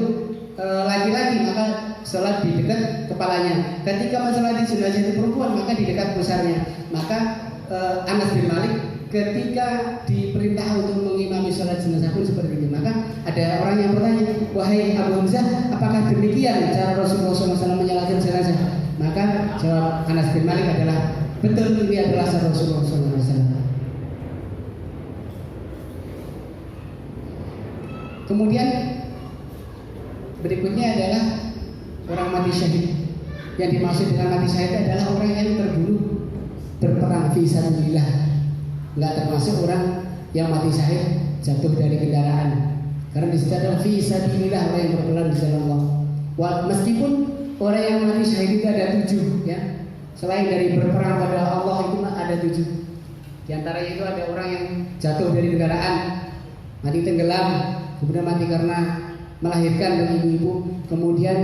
laki-laki, maka sholat di dekat kepalanya. Ketika mensolati jenazah itu perempuan, maka di dekat pusarnya. Maka Anas bin Malik ketika diperintah untuk mengimami sholat jenazah pun seperti ini. Maka ada orang yang bertanya, wahai Abu Hamzah, apakah demikian cara Rasulullah SAW menyolatin jenazah? Maka jawab Anas bin Malik adalah, betul, ini adalah cara Rasulullah SAW. Kemudian Berikutnya adalah orang mati syahid. Yang dimaksud dengan mati syahid adalah orang yang terbunuh berperang fi sabilillah. Enggak termasuk orang yang mati syahid jatuh dari kendaraan. Karena di situ adalah fi sabilillah, orang yang berperang di jalan Allah. Meskipun orang yang mati syahid itu ada 7 ya. Selain dari berperang pada Allah itu ada 7. Di antaranya itu ada orang yang jatuh dari kendaraan, mati tenggelam, kemudian mati karena melahirkan dari ibu-ibu, kemudian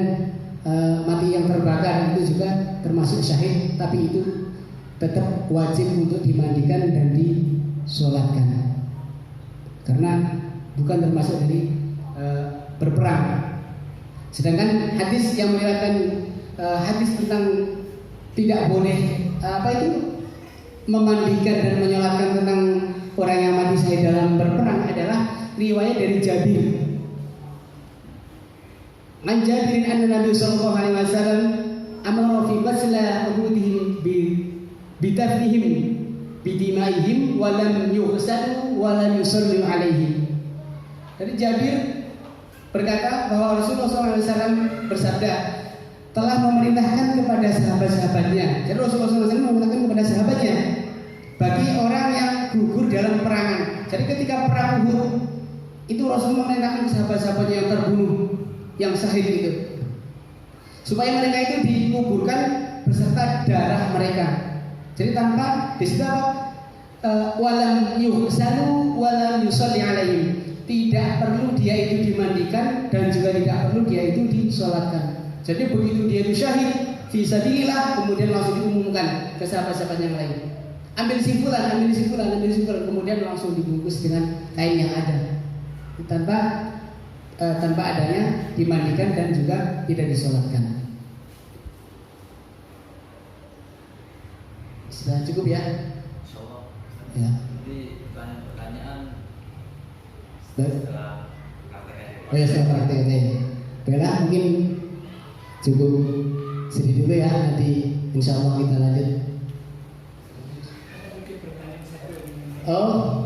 mati yang terbakar, itu juga termasuk syahid, tapi itu tetap wajib untuk dimandikan dan disolatkan karena bukan termasuk dari berperang. Sedangkan hadis yang meriwayatkan hadis tentang tidak boleh memandikan dan menyolatkan tentang orang yang mati syahid dalam berperang adalah riwayat dari Jabir. An Jabirin anna Nabi sallallahu alaihi wasallam amara fi ghusla uhudihim bi tafihim bi dimaihim wa lam yughsalu wa lam yusallu alaihim. Dari Jabir berkata bahwa Rasulullah SAW bersabda, telah memerintahkan kepada sahabat-sahabatnya. Jadi Rasulullah SAW memerintahkan kepada sahabatnya bagi orang yang gugur dalam peperangan. Jadi ketika perang Uhud itu Rasulullah memerintahkan sahabat-sahabatnya yang terbunuh, yang syahid itu, supaya mereka itu dikuburkan beserta darah mereka. Jadi tanpa disitu walam yuhsalu walam yusalli alaihim. Tidak perlu dia itu dimandikan dan juga tidak perlu dia itu disolatkan. Jadi begitu dia itu syahid fisabilillah, kemudian langsung diumumkan ke sahabat-sahabat yang lain. Ambil simpulan, kemudian langsung dibungkus dengan kain yang ada, tanpa adanya dimandikan dan juga tidak disolatkan. Sudah cukup ya? Ya. Jadi pertanyaan Setelah praktek. Oh ya, setelah praktek. Baiklah, mungkin cukup sedih dulu ya, nanti insya Allah kita lanjut.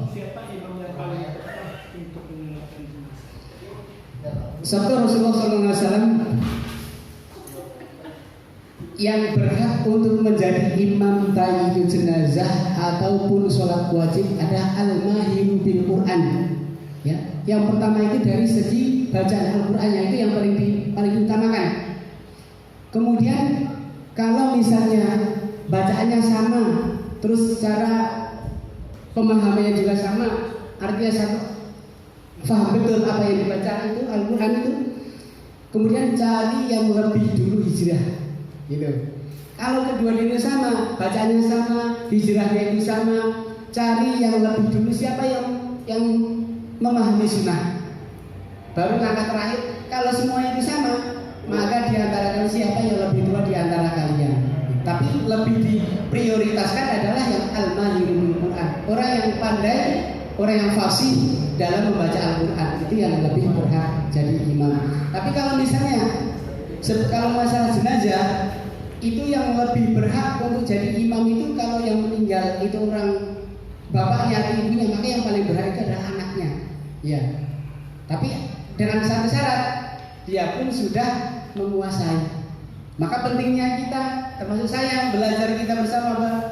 Siapa imam yang paling tepat untuk menyolatkan jenazah? Sabda Rasulullah SAW, yang berhak untuk menjadi imam baik itu jenazah ataupun sholat wajib ada al-mahiru bil Quran. Ya, yang pertama itu dari segi bacaan Al-Qur'annya itu yang paling diutamakan. Kemudian kalau misalnya bacaannya sama, terus cara pemahamannya juga sama, artinya satu, paham betul apa yang dibaca itu Al-Qur'an itu. Kemudian cari yang lebih dulu hijrah, gitu. Kalau kedua-duanya sama, bacaannya sama, hijrahnya itu sama, cari yang lebih dulu siapa yang memahami sunnah. Baru langkah terakhir, kalau semuanya itu sama, maka diantara kalian siapa yang lebih tua diantara kalian. Tapi lebih diprioritaskan adalah yang al-mahirul Quran, orang yang pandai, orang yang fasih dalam membaca Al-Quran, itu yang lebih berhak jadi imam. Tapi kalau misalnya kalau masalah jenazah, itu yang lebih berhak untuk jadi imam itu kalau yang meninggal itu orang bapaknya atau ibunya, maka yang paling berhak itu adalah anaknya. Ya, tapi dengan satu syarat, dia pun sudah menguasai. Maka pentingnya kita, termasuk saya, belajar kita bersama,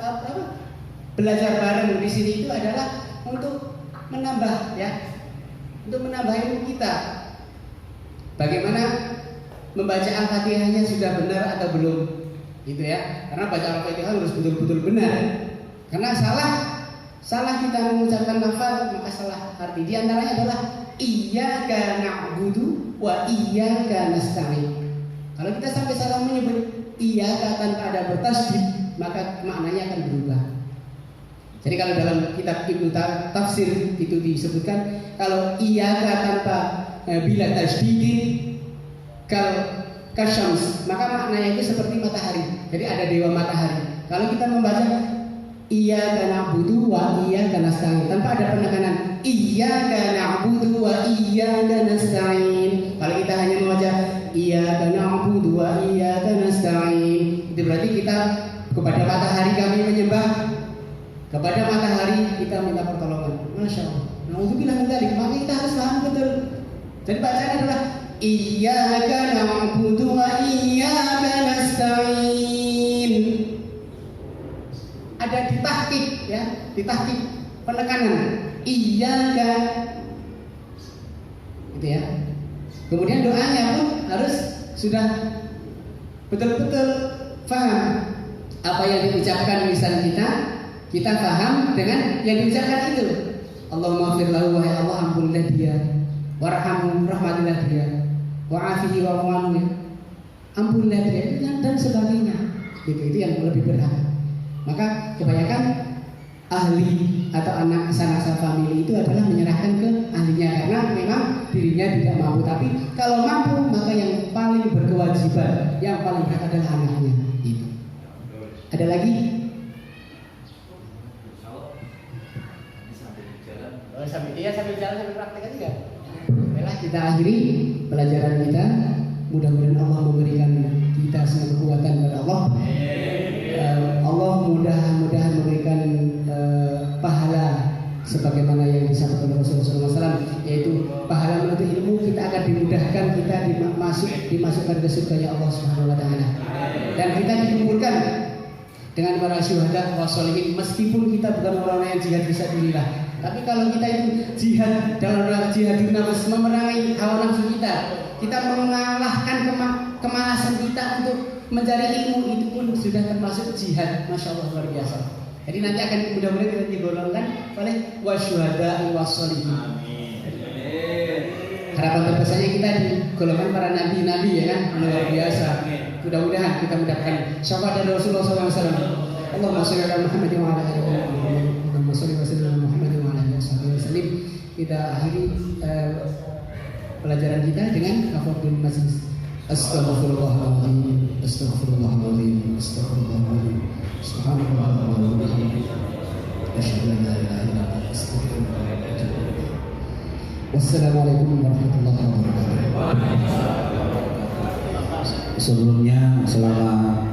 belajar bareng di sini itu adalah untuk menambah, ya, untuk menambah ilmu kita. Bagaimana membaca Al-Fatihahnya sudah benar atau belum, gitu ya? Karena baca Al-Fatihah harus betul-betul benar. Karena salah kita mengucapkan lafaz maka salah arti. Di antaranya adalah iyyaka na'budu wa iyyaka nasta'in. Kalau kita sampai salah menyebut iyyaka tanpa ada bertasydid, maka maknanya akan berubah. Jadi kalau dalam kitab Ibnu Tafsir itu disebutkan kalau iyyaka tanpa bila tasydid kalau kasyams, maka maknanya itu seperti matahari. Jadi ada dewa matahari. Kalau kita membaca iyyaka na'budu wa iyyaka nasta'in tanpa ada penekanan iyyaka na'budu wa iyyaka nasta'in. Kalau kita hanya membaca iyyaka na'budu wa iyyaka nasta'in, itu berarti kita kepada matahari kami menyembah, kepada matahari kita minta pertolongan. Masya Allah. Nauzubillah min dzalik. Maka kita harus paham betul. Jadi bacaan adalah Iyyaka na'budu wa iyyaka nasta'in. Ada di tahqiq ya, di tahqiq penekanan iyyaka gitu ya. Kemudian doanya pun harus sudah betul-betul paham apa yang diucapkan lisan kita paham dengan yang diucapkan itu. Allahumma ighfir lahu, wahai Allah ampunilah dia, warhamhu, rahmatilah dia, wa'afihi wa'fu ampunilah dia, dan sebagainya. Itu yang lebih berat. Maka kebanyakan ahli atau anak sanak famili itu adalah menyerahkan ke ahlinya karena memang dirinya tidak mampu. Tapi kalau mampu, maka yang paling berkewajiban, yang paling berat adalah anaknya. Itu. Ada lagi? Sambil jalan sambil praktek juga. Baiklah, kita akhiri pelajaran kita. Mudah-mudahan Allah memberikan kita semua kekuatan pada Allah. Allah mudah-mudahan memberikan pahala sebagaimana yang disampaikan Rasulullah SAW, yaitu pahala menuntut ilmu. Kita akan dimudahkan, kita dimasukkan ke surga Allah Subhanahu Wa Taala, dan kita dikumpulkan dengan para syuhada wa sholihin. Meskipun kita bukan orang-orang yang jihad fisabilillah, tapi kalau kita itu jihad dalam rangka jihadun nafs, memerangi hawa nafsu kita mengalahkan kemalasan kita untuk mencari ilmu, itu pun sudah termasuk jihad. Masya Allah, luar biasa. Jadi nanti akan mudah-mudahan kita digolongkan oleh wasyuhada wassolihin. Harapan terbesarnya kita digolongkan para nabi-nabi, ya kan, luar biasa. Mudah-mudahan kita mendapatkan syafaat dari Rasulullah SAW. Allahumma sholli ala Muhammad wa ala ali Muhammad. Allahumma sholli wa sallim ala Muhammad wa ala alihi wasallam. Kita akhiri pelajaran kita dengan kafaratul majlis. Astaghfirullahaladzim, astaghfirullahaladzim, astaghfirullahaladzim. Subhanallah wa bihamdihi, asyhadu an la ilaha illa anta, astaghfiruka wa atubu ilaik. Wassalamualaikum warahmatullahi wabarakatuh. Sebelumnya selamat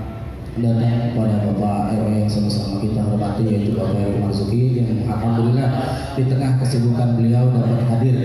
datang pada Bapak RW yang sama-sama kita hormati, yaitu Bapak RW Marzuki, yang alhamdulillah di tengah kesibukan beliau dapat hadir